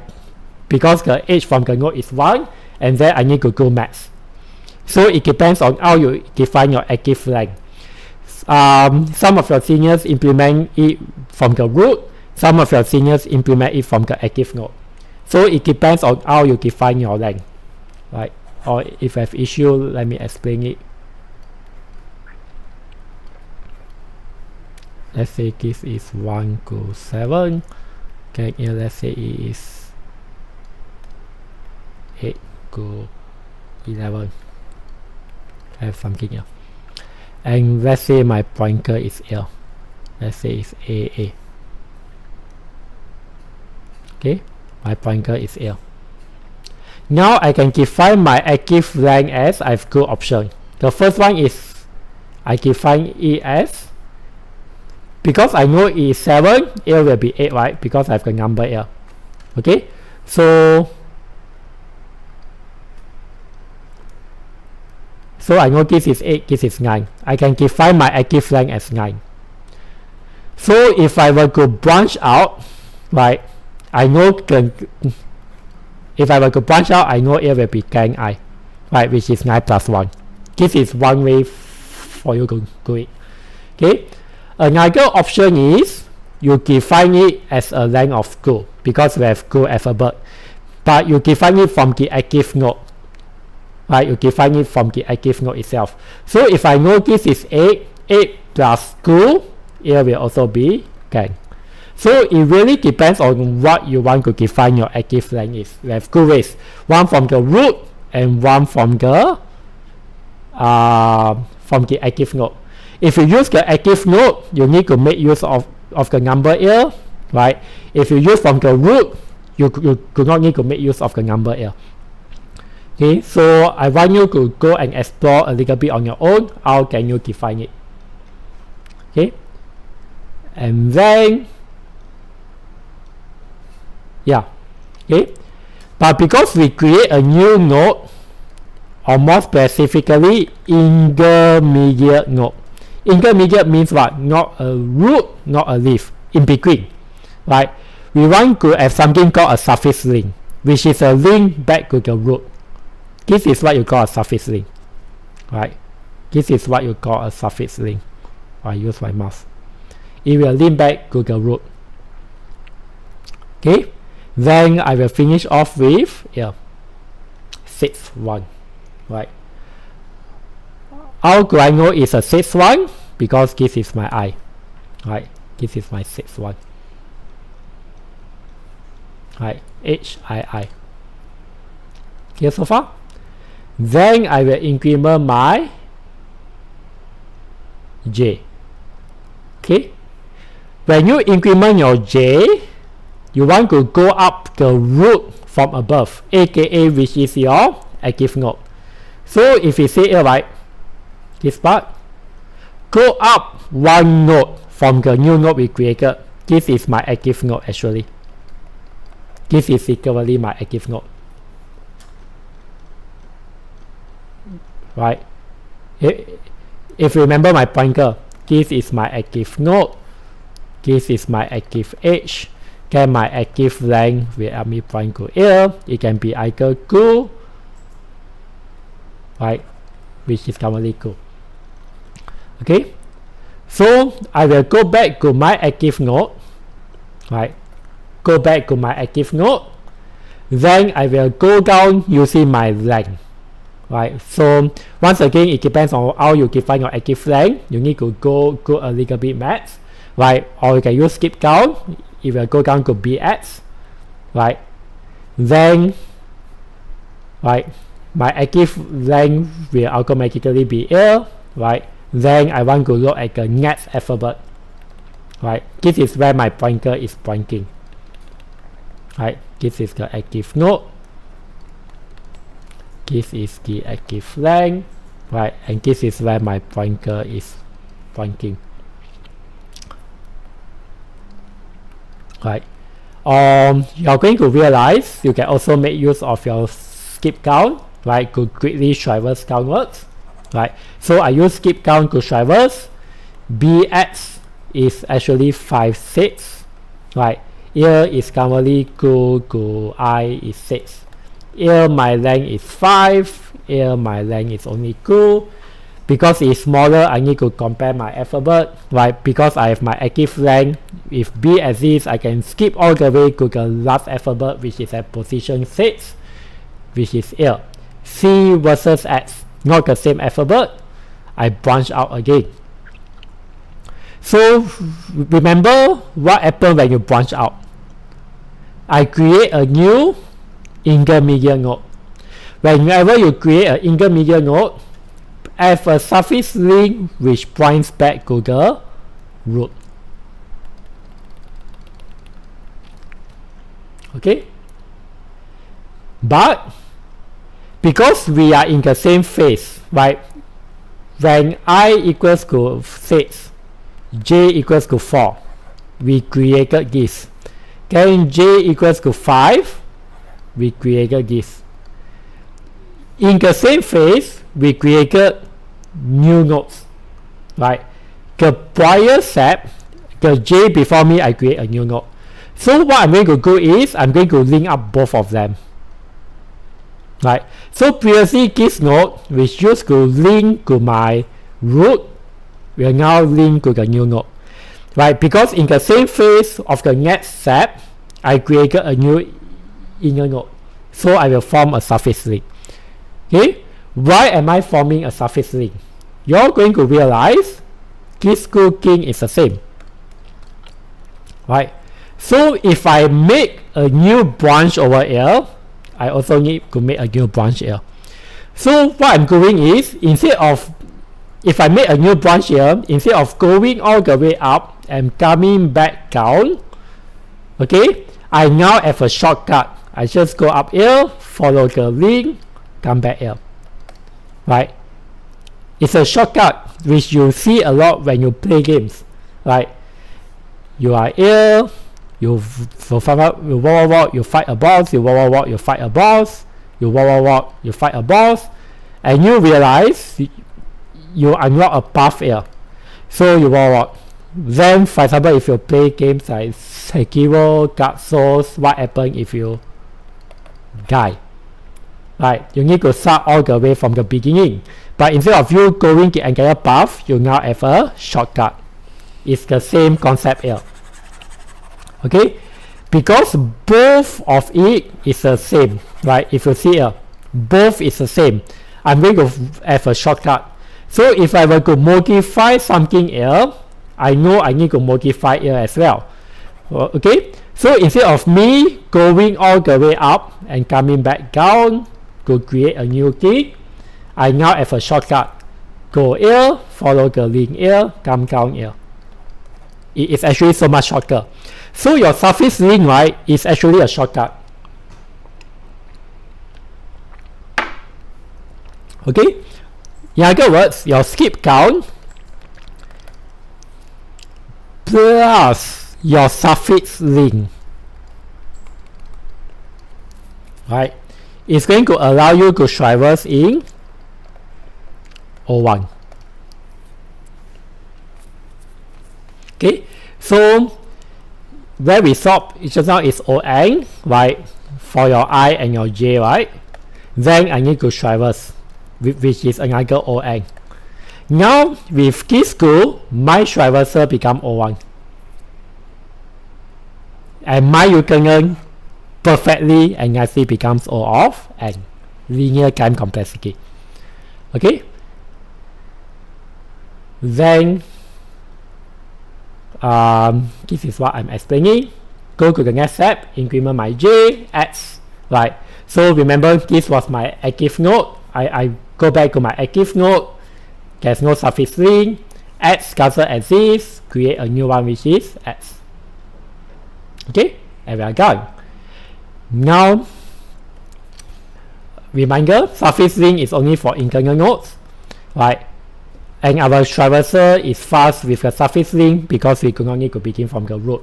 Because the age from the node is 1, and then I need to do max. So it depends on how you define your active length. Some of your seniors implement it from the root, some of your seniors implement it from the active node. So it depends on how you define your length, right? Or if I have issue, let me explain it. Let's say this is 1 to 7. Okay, here let's say it is 8 to 11. I have something here. And let's say my pointer is here. Let's say it's AA. Okay, my pointer is here. Now I can define my active length as I have two options. The first one is I define it as, because I know it is 7, it will be 8, right? Because I have the number here. Okay, so I know this is 8, this is 9. I can define my active length as 9. So if I were to branch out, right, I know if I were to branch out, I know it will be 10i, right, which is 9 plus 1. This is one way for you to do it. Okay, another option is you define it as a length of 2, because we have 2 alphabet, but you define it from the active node, right? You define it from the active node itself. So if I know this is 8, 8 plus 2, it will also be 10. So it really depends on what you want to define your active length is. We have two ways, one from the root and one from the active node. If you use the active node, you need to make use of the number here, right? If you use from the root, you do not need to make use of the number here. Okay, so I want you to go and explore a little bit on your own. How can you define it? Okay, and then yeah, okay, but because we create a new node, or more specifically intermediate node. Intermediate means what? Not a root, not a leaf, in between, right? We want to have something called a surface link, which is a link back to the root. This is what you call a surface link, right? This is what you call a surface link. I use my mouse. It will link back to the root. Okay, then I will finish off with 6, 1, right? How do I know it's a 6, 1? Because this is my I, right? This is my 6, 1, right? HII. Here so far? Then I will increment my J. Okay, when you increment your J, you want to go up the root from above, aka which is your active node. So if we say here, right, this part, go up one node from the new node we created. This is my active node actually. This is equally my active node, right? If you remember my pointer, this is my active node, this is my active edge, get my active length will help me point to here. It can be either cool, right, which is currently cool. Okay, so I will go back to my active node, right, go back to my active node, then I will go down using my length, right. So once again, it depends on how you define your active length. You need to go a little bit max, right, or you can use skip count. It will go down to bx, right, then, right, my active length will automatically be here, right. Then I want to look at the next alphabet, right. This is where my pointer is pointing, right. This is the active node, this is the active length, right, and this is where my pointer is pointing, right. You're going to realize you can also make use of your skip count, right, to quickly traverse downwards, right. So I use skip count to traverse. Bx is actually 5 6, right. Here is currently to I is 6. Here my length is 5. Here my length is only 2. Because it's smaller, I need to compare my alphabet, right. Because I have my active length, if B exists, I can skip all the way to the last alphabet, which is at position 6, which is here. C versus X, not the same alphabet, I branch out again. So remember what happened when you branch out. I create a new intermediate node. Whenever you create an intermediate node, have a suffix link which points back to the root. Okay, but because we are in the same phase, right, when I equals to 6, j equals to 4, we created this. Then j equals to 5, we created this. In the same phase, we created new nodes, right. The prior step, the j before me, I create a new node. So what I'm going to do is I'm going to link up both of them, right. So previously this node which used to link to my root will now link to the new node, right, because in the same phase of the next step I created a new inner node, so I will form a suffix link. Okay, why am I forming a suffix link? You're going to realize this grouping is the same, right. So if I make a new branch over here, I also need to make a new branch here. So what I'm doing is, instead of, if I make a new branch here, instead of going all the way up and coming back down, okay, I now have a shortcut. I just go up here, follow the link, come back here, right. It's a shortcut which you see a lot when you play games, right. You are here, you walk, you fight a boss, you walk, you fight a boss, you walk, you fight a boss, and you realize you unlock a path here. So you walk. Then, for example, if you play games like Sekiro, Dark Souls, what happens if you die? Right, you need to start all the way from the beginning. But instead of you going the entire path, you now have a shortcut. It's the same concept here. Okay, because both of it is the same, right? If you see here, both is the same. I'm going to have a shortcut. So if I were to modify something here, I know I need to modify here as well. Okay, so instead of me going all the way up and coming back down to create a new thing, I now have a shortcut. Go here, follow the link here, come down here. It is actually so much shorter. So your suffix link, right, is actually a shortcut. Okay, in other words, your skip count plus your suffix link, right, is going to allow you to traverse in O1. Okay, so where we stop just now is On, right, for your I and your J, right? Then I need to traverse, which is another On. Now with this school, my traversal become O1, and my Ukkonen perfectly and nicely becomes O of N, linear time complexity. Okay, then this is what I'm explaining. Go to the next step, increment my J, X, right? So remember, this was my active node. I go back to my active node. There's no suffix link. X doesn't exist. Create a new one, which is X. Okay, and we are done. Now, reminder, suffix link is only for internal nodes, right? And our traversal is fast with a suffix link because we do not need to begin from the root,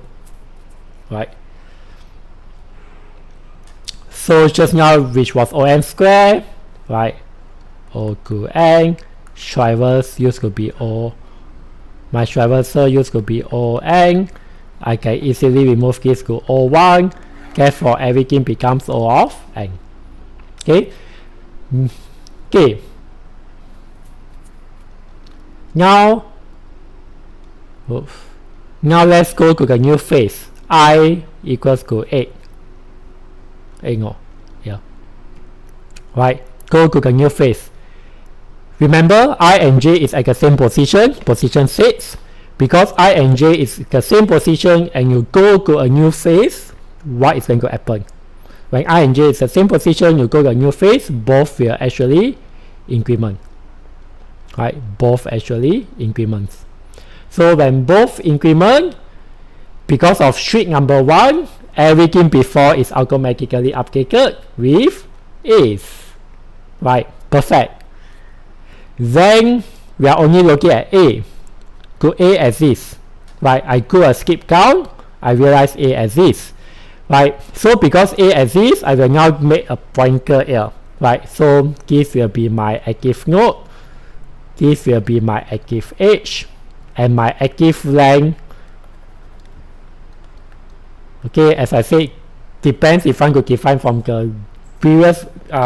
right? So just now, which was On square, right? O to N, traverse used to be O. My traversal used to be On. I can easily remove this to O1. Therefore, everything becomes O of N. Okay. Okay. Now let's go to the new phase. I equals to 8. No. Yeah. Right. Go to the new phase. Remember, I and J is at the same position, position 6. Because I and J is the same position and you go to a new phase, what is going to happen? When I and J is the same position, you go to a new phase, both will actually increment. Right? Both actually increments. So when both increment, because of trick number 1, everything before is automatically updated with is. Right? Perfect. Then we are only looking at A. Could A exist? Right? I do a skip down. I realize A exists. Right? So because A exists, I will now make a pointer here. Right? So this will be my active node. This will be my active edge. And my active length. Okay, as I said, depends if I want to define from the previous,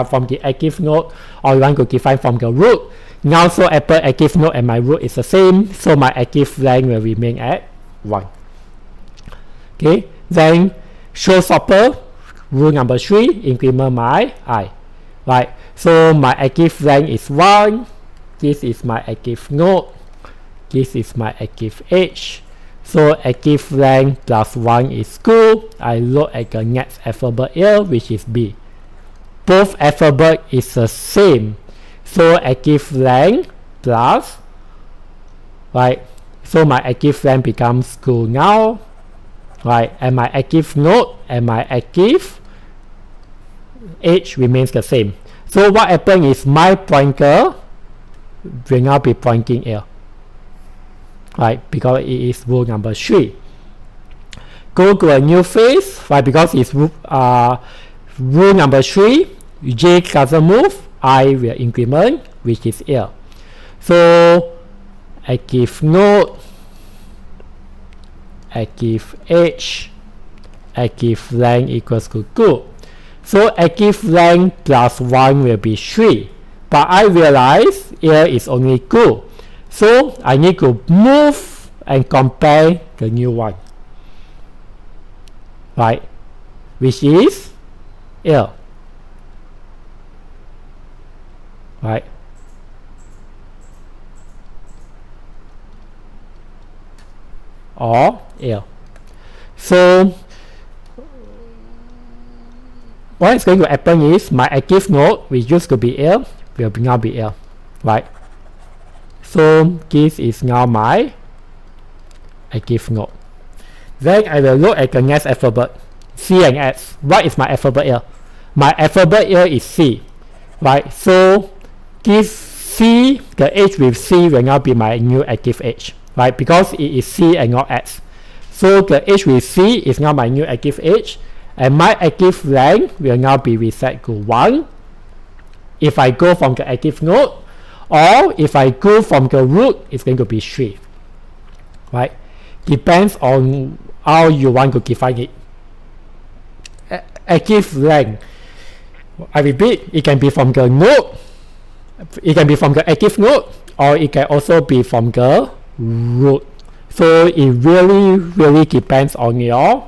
from the active node, or you want to define from the root. Now, so Apple active node and my root is the same, so my active length will remain at 1. Okay, then showstopper, rule number 3, increment my I. Right, so my active length is 1. This is my active node. This is my active edge. So active length plus 1 is good. I look at the next alphabet here, which is B. Both alphabet is the same. So active length plus, right? So my active length becomes cool now, right? And my active node and my active edge remains the same. So what happens is my pointer will now be pointing here, right? Because it is rule number 3. Go to a new phase, right? Because it's rule number 3. J doesn't move. I will increment, which is here. So active node, active edge, active length equals to 2. So active length plus 1 will be 3. But I realize here is only 2. So I need to move and compare the new one. Right? Which is here. Right? Or here. So what is going to happen is my active node, which used to be here, will now be here. Right? So this is now my active node. Then I will look at the next alphabet, C and S. What is my alphabet here? My alphabet here is C. Right? So this C, the edge with C will now be my new active edge. Right? Because it is C and not S. So the edge with C is now my new active edge. And my active length will now be reset to 1 if I go from the active node, or if I go from the root, it's going to be 3. Right? Depends on how you want to define it. Active length, I repeat, it can be from the node, it can be from the active node, or it can also be from the root. So it really depends on your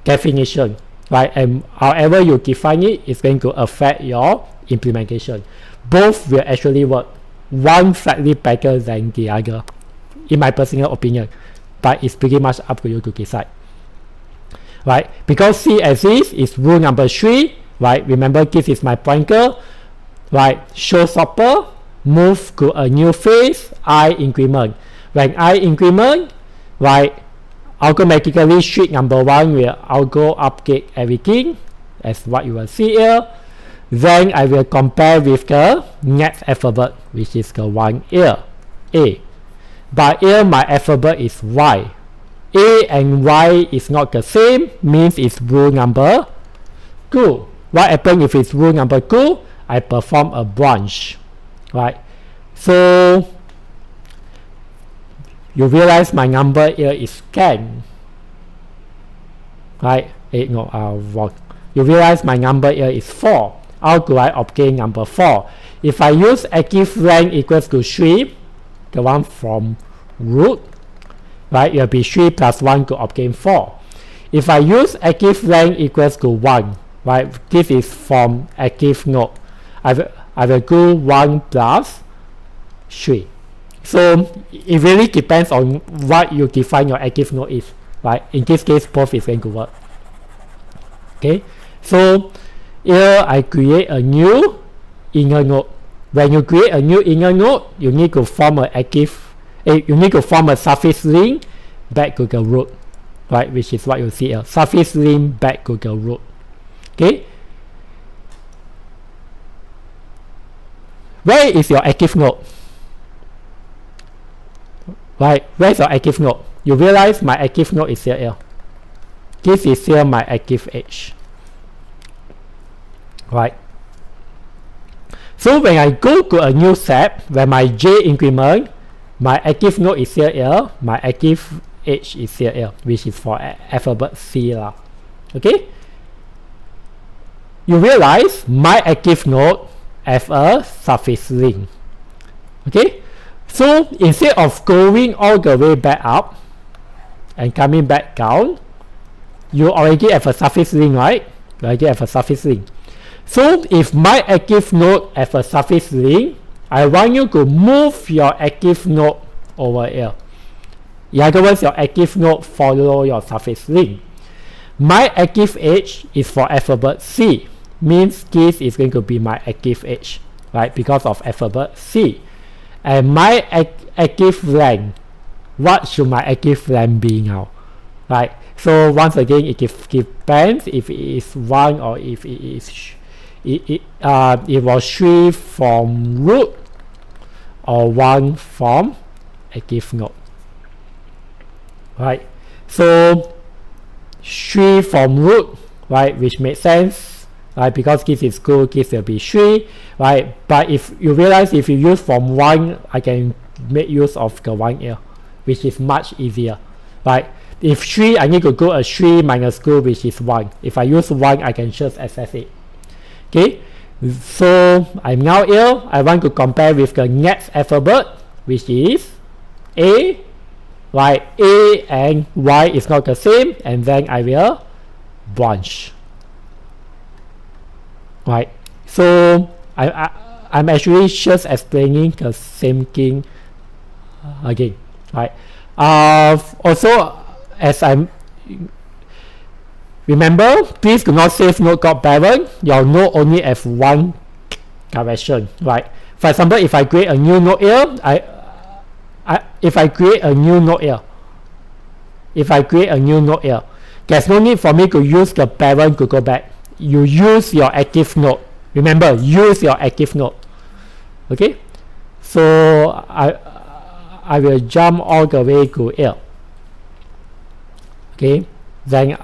definition, right? And however you define it is going to affect your implementation. Both will actually work, one slightly better than the other, in my personal opinion, but it's pretty much up to you to decide, right? Because C as is rule number 3, right? Remember, this is my pointer, right? Showstopper, move to a new phase, I increment. When I increment, right, automatically sheet number 1 will auto update everything, as what you will see here. Then I will compare with the next alphabet, which is the one here, A. But here my alphabet is Y. A and Y is not the same, means it's rule number 2. What happens if it's rule number 2? I perform a branch, right? So you realize my number here is 10, right? Wrong. You realize my number here is 4. How do I obtain number 4? If I use active length equals to 3, the one from root, right, it will be 3 plus 1 to obtain 4. If I use active length equals to 1, right, this is from active node, I will do 1 plus 3. So it really depends on what you define your active node is, right? In this case, both is going to work. Okay, so here I create a new inner node. When you create a new inner node, you need to form a surface link back to the root, right? Which is what you see here. Surface link back to the root. Okay. Where is your active node? Right, where's your active node? You realize my active node is here. This is here my active edge. Right. So when I go to a new step, when my J increment, my active node is here, my active edge is here, which is for alphabet C lah. Okay. You realize my active node have a surface link. Okay. So instead of going all the way back up and coming back down, you already have a surface link, right? You already have a surface link. So if my active node have a surface link, I want you to move your active node over here. In other words, your active node follow your surface link. My active edge is for alphabet C, means this is going to be my active edge, right? Because of alphabet C. And my active length, what should my active length be now, right? So once again, it depends if it is 1 or if it is it was 3 from root or 1 from active node, right? So 3 from root, right, which makes sense, right, because this is good, this will be 3, right? But if you realize if you use from 1, I can make use of the 1 here, which is much easier, right? If 3, I need to go a 3 minus 2, which is 1. If I use 1, I can just access it. Okay, so I'm now here. I want to compare with the next alphabet, which is A, right? A and Y is not the same, and then I will branch, right? So I'm actually just explaining the same thing again, right? Also, as I'm remember, please do not save node got parent. Your node only have one direction, right? For example, if I create a new node here, if I create a new node here, there's no need for me to use the parent to go back. You use your active node. Remember, use your active node. Okay, so I will jump all the way to here. Okay, then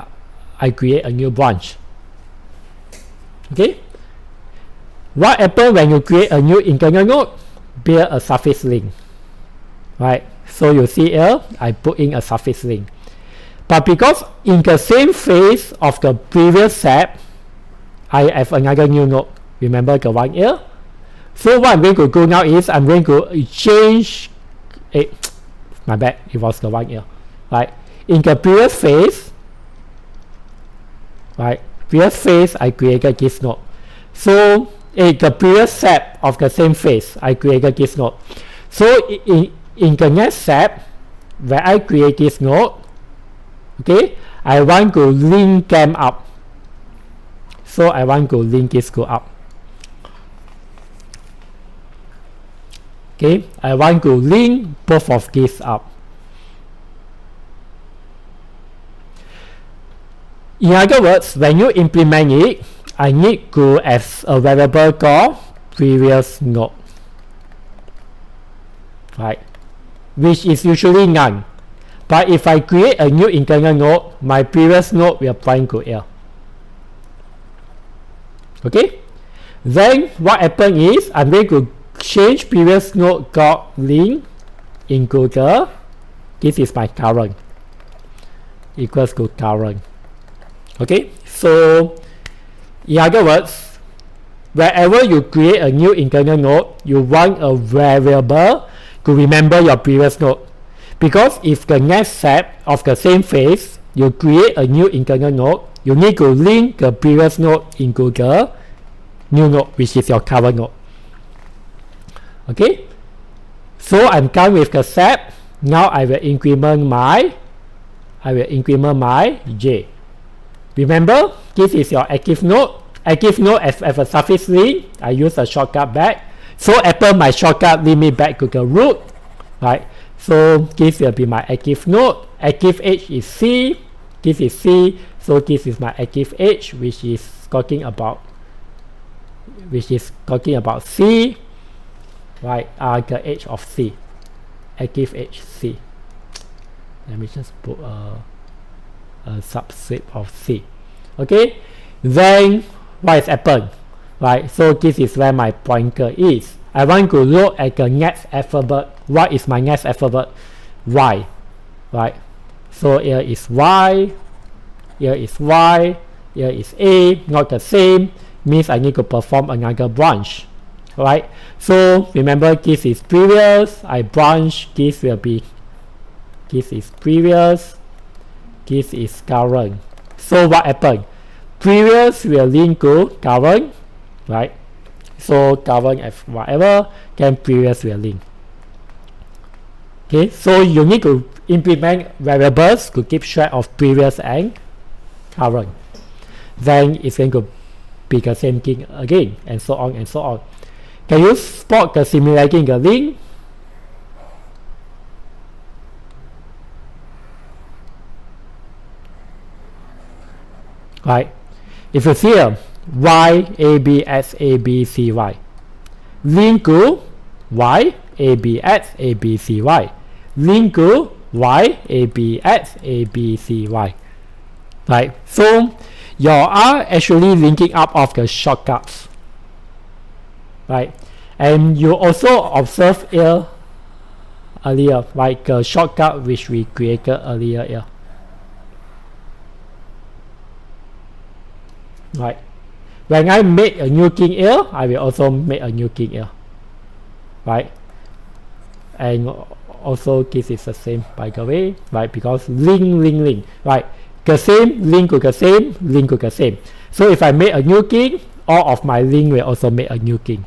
I create a new branch. Okay, what happens when you create a new internal node? Build a surface link, right? So you see here, I put in a surface link. But because in the same phase of the previous step, I have another new node. Remember the one here? So what I'm going to do now is I'm going to change it. My bad, it was the one here. Right. In the previous phase, right? Previous phase, I created this node. So in the previous step of the same phase, I created this node. So in the next step, where I create this node, okay, I want to link them up. So I want to link this go up. Okay, I want to link both of these up. In other words, when you implement it, I need to as a variable called previous node, right? Which is usually none. But if I create a new internal node, my previous node will point to here. Okay? Then what happens is I'm going to change previous node called link into the, this is my current, equals to current. Okay? So in other words, wherever you create a new internal node, you want a variable to remember your previous node. Because if the next step of the same phase, you create a new internal node, you need to link the previous node into the new node, which is your current node. Okay? So I'm done with the step. Now I will increment my j. Remember, this is your active node. Active node as a suffix link, I use a shortcut back. So Apple, my shortcut lead me back to the root, right? So this will be my active node. Active edge is C. This is C. So this is my active edge, which is talking about C, right? The edge of C, active edge C. Let me just put a subset of C. Okay, then what is happened, right? So this is where my pointer is. I want to look at the next alphabet. What is my next alphabet? Y, right? So here is Y, here is Y, here is A, not the same, means I need to perform another branch, right? So remember, this is previous, I branch, this will be, this is previous, this is current. So what happened? Previous will link to current, right? So current as whatever, then previous will link. Okay, so you need to implement variables to keep track of previous and current. Then it's going to be the same thing again, and so on and so on. Can you spot the similarity in the link? Right. If you see here, Y, A, B, X, A, B, C, Y. Link to Y, A, B, X, A, B, C, Y. Link to Y, A, B, X, A, B, C, Y. Right. So you are actually linking up of the shortcuts. Right. And you also observe here earlier, like the shortcut which we created earlier here. Right. When I make a new king here, I will also make a new king here. Right. And also this is the same, by the way, right? Because link, right? The same link to the same, link to the same. So if I make a new king, all of my link will also make a new king.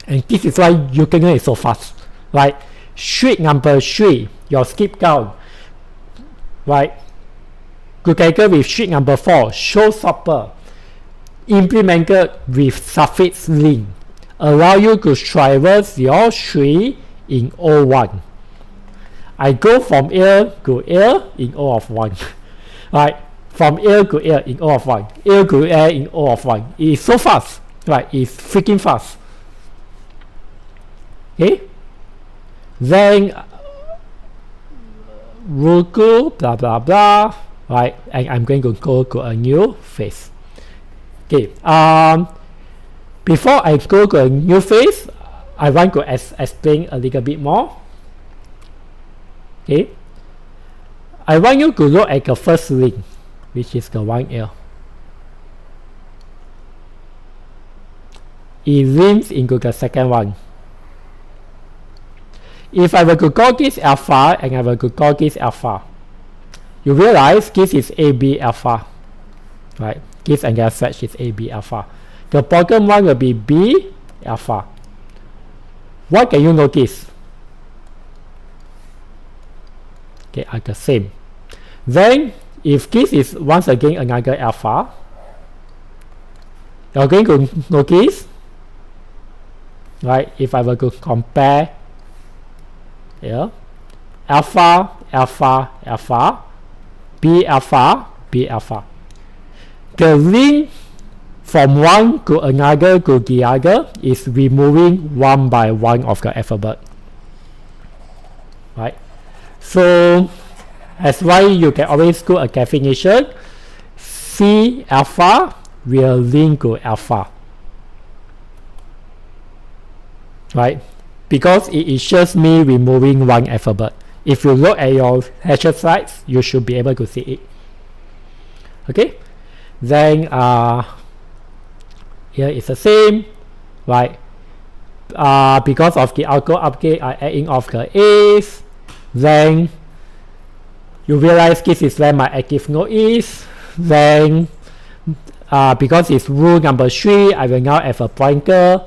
And this is why Ukkonen is so fast, right? Street number 3, your skip count, right? Together with street number 4, showstopper, implemented with suffix link, allow you to traverse your tree in O1. I go from here to here in O of 1. Right, from here to here in O of 1, here to here in O of 1. It is so fast, right? It's freaking fast. Okay, then Roku, blah blah blah, right? And I'm going to go to a new phase. Okay, before I go to a new phase, I want to explain a little bit more. Okay, I want you to look at the first link, which is the one here. It links into the second one. If I were to call this alpha and I were to call this alpha, you realize this is AB alpha, right? This angle stretch is AB alpha. The bottom one will be B alpha. What can you notice? Okay, are the same. Then, if this is once again another alpha, you're going to notice, right? If I were to compare here, alpha, alpha, alpha, B alpha, B alpha. The link from one to another to the other is removing one by one of the alphabet, right? So that's why you can always do a definition. C alpha will link to alpha, right? Because it is just me removing one alphabet. If you look at your lecture slides, you should be able to see it. Okay, then here is the same, right? Because of the algo update, I adding off the A's. Then you realize this is where my active node is. Then because it's rule number 3, I will now have a pointer.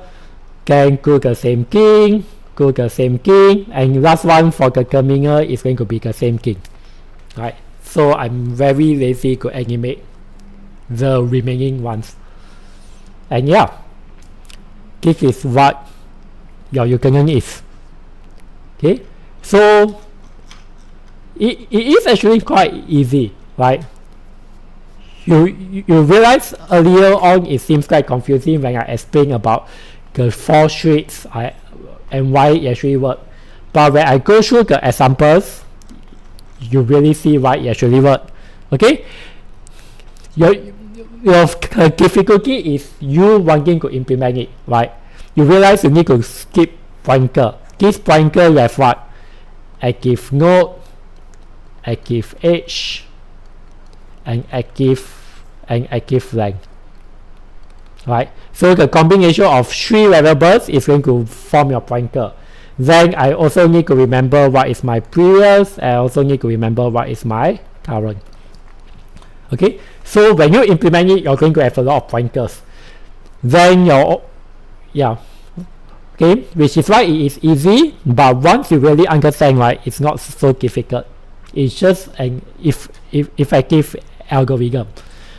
Then do the same thing, do the same thing, and last one for the terminal is going to be the same thing, right? So I'm very lazy to animate the remaining ones. And yeah, this is what your Ukkonen is. Okay, so it is actually quite easy, right? You realize earlier on it seems quite confusing when I explain about the 4 streets and why it actually works. But when I go through the examples, you really see why it actually works. Okay, your difficulty is you wanting to implement it, right? You realize you need to skip pointer. This pointer you have what? Active node, active edge, and active length, right? So the combination of 3 variables is going to form your pointer. Then I also need to remember what is my previous. I also need to remember what is my current. Okay, so when you implement it, you're going to have a lot of pointers. Then okay, which is why it is easy. But once you really understand, right, it's not so difficult. It's just an effective algorithm,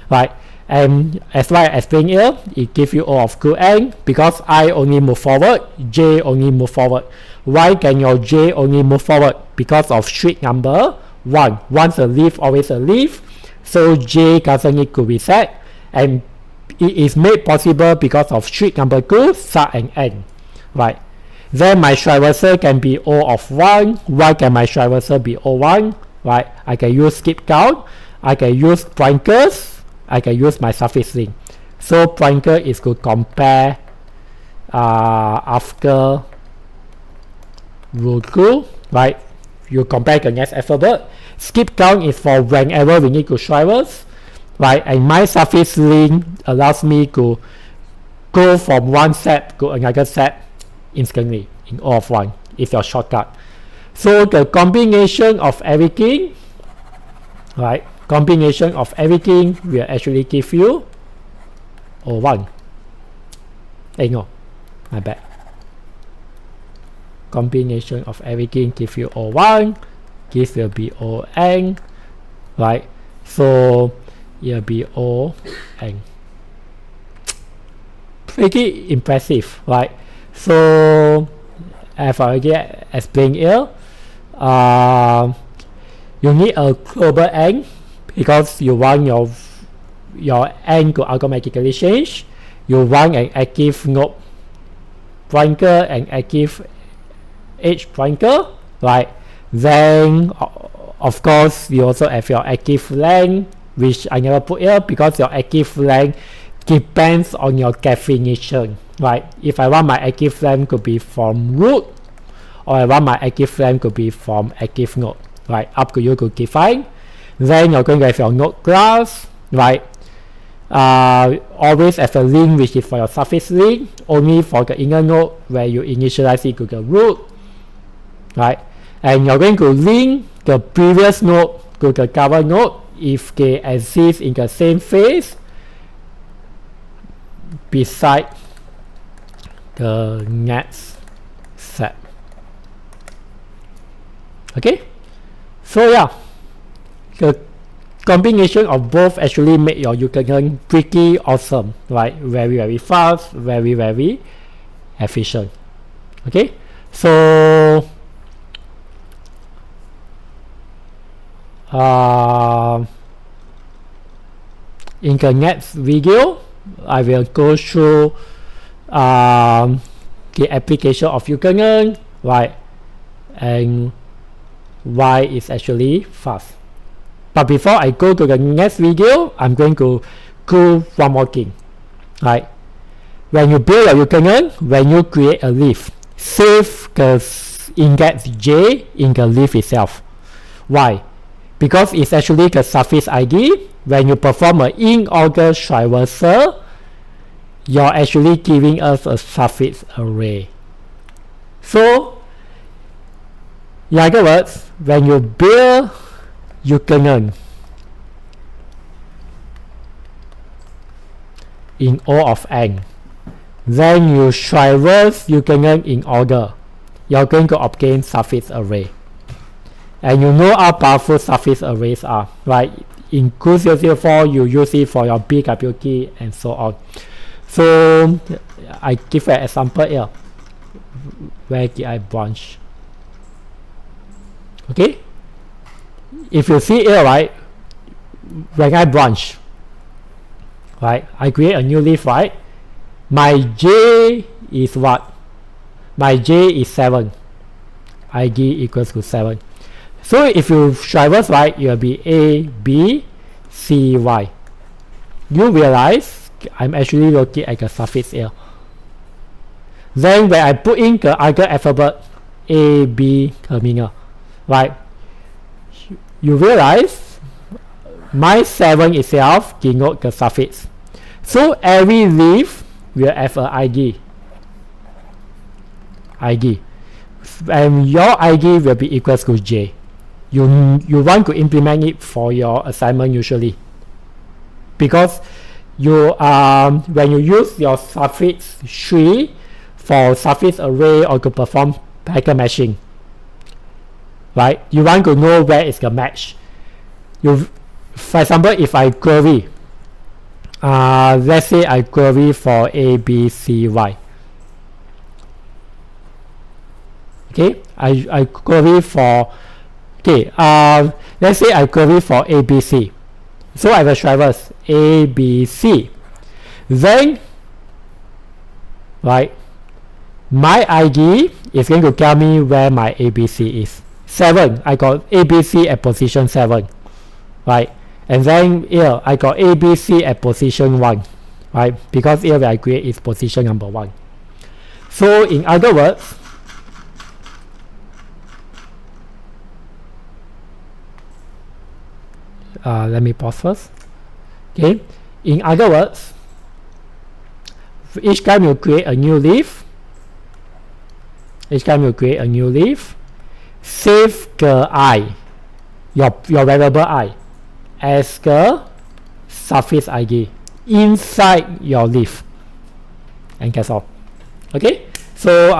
right? And as I explained here, it gives you O of Qn because I only move forward, J only move forward. Why can your J only move forward? Because of street number 1. Once a leaf, always a leaf. So J doesn't need to reset, and it is made possible because of street number 2, start and end, right? Then my traversal can be O of 1. Why can my traversal be O1? Right? I can use skip count, I can use pointers, I can use my suffix link. So pointer is to compare after rule 2, right? You compare the next alphabet. Skip count is for whenever we need to traverse, right? And my suffix link allows me to go from one set to another set instantly in O of 1. It's your shortcut. So the combination of everything, right? Combination of everything will actually give you O1. No, my bad. Combination of everything give you O1. This will be On, right? So it will be On. Pretty impressive, right? So I've already explained here. You need a global N because you want your N to automatically change. You want an active node pointer and active edge pointer, right? Then of course you also have your active length, which I never put here because your active length depends on your definition, right? If I want my active length to be from root, or I want my active length to be from active node, right? Up to you to define. Then you're going to have your node class, right? Always have a link which is for your suffix link, only for the inner node where you initialize it to the root, right? And you're going to link the previous node to the current node if they exist in the same phase beside the next set. Okay, so yeah, the combination of both actually make your Ukkonen pretty awesome, right? Very fast, very efficient. Okay, so in the next video I will go through the application of Ukkonen, right, and why it's actually fast. But before I go to the next video, I'm going to do one more thing, right? When you build a Ukkonen, when you create a leaf, save the index j in the leaf itself. Why? Because it's actually the suffix ID. When you perform an in-order traversal, you're actually giving us a suffix array. So, in other words, when you build Ukkonen in O of n, then you traverse Ukkonen in order, you're going to obtain suffix array. And you know how powerful suffix arrays are, right? In 2004, you use it for your BWT and so on. So I give an example here. Where did I branch? Okay, if you see here, right, when I branch, right, I create a new leaf, right, my j is what? My j is 7, id equals to 7. So if you traverse, right, it will be a, b, c, y. You realize I'm actually looking at the suffix here. Then when I put in the other alphabet a, b terminal, right, you realize my 7 itself denotes the suffix. So every leaf will have an ID, and your ID will be equals to j. You want to implement it for your assignment usually, because you when you use your suffix tree for suffix array or to perform packet matching, right, you want to know where is the match. For example, if I query, let's say I query for a, b, c, y. Okay, I query for, okay, let's say I query for a, b, c. So I will traverse a, b, c. Then, right, my ID is going to tell me where my ABC is. 7, I got ABC at position 7, right? And then here I got ABC at position 1, right? Because here where I create is position number 1. So in other words, let me pause first. Okay, in other words, each time you create a new leaf, save the I, your variable I, as the suffix ID inside your leaf, and that's all. Okay, so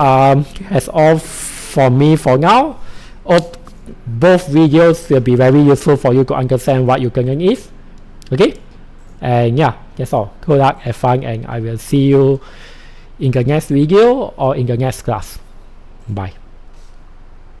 that's all for me for now. Hope both videos will be very useful for you to understand what Ukkonen is. Okay, and yeah, that's all. Good luck, have fun, and I will see you in the next video or in the next class. Bye.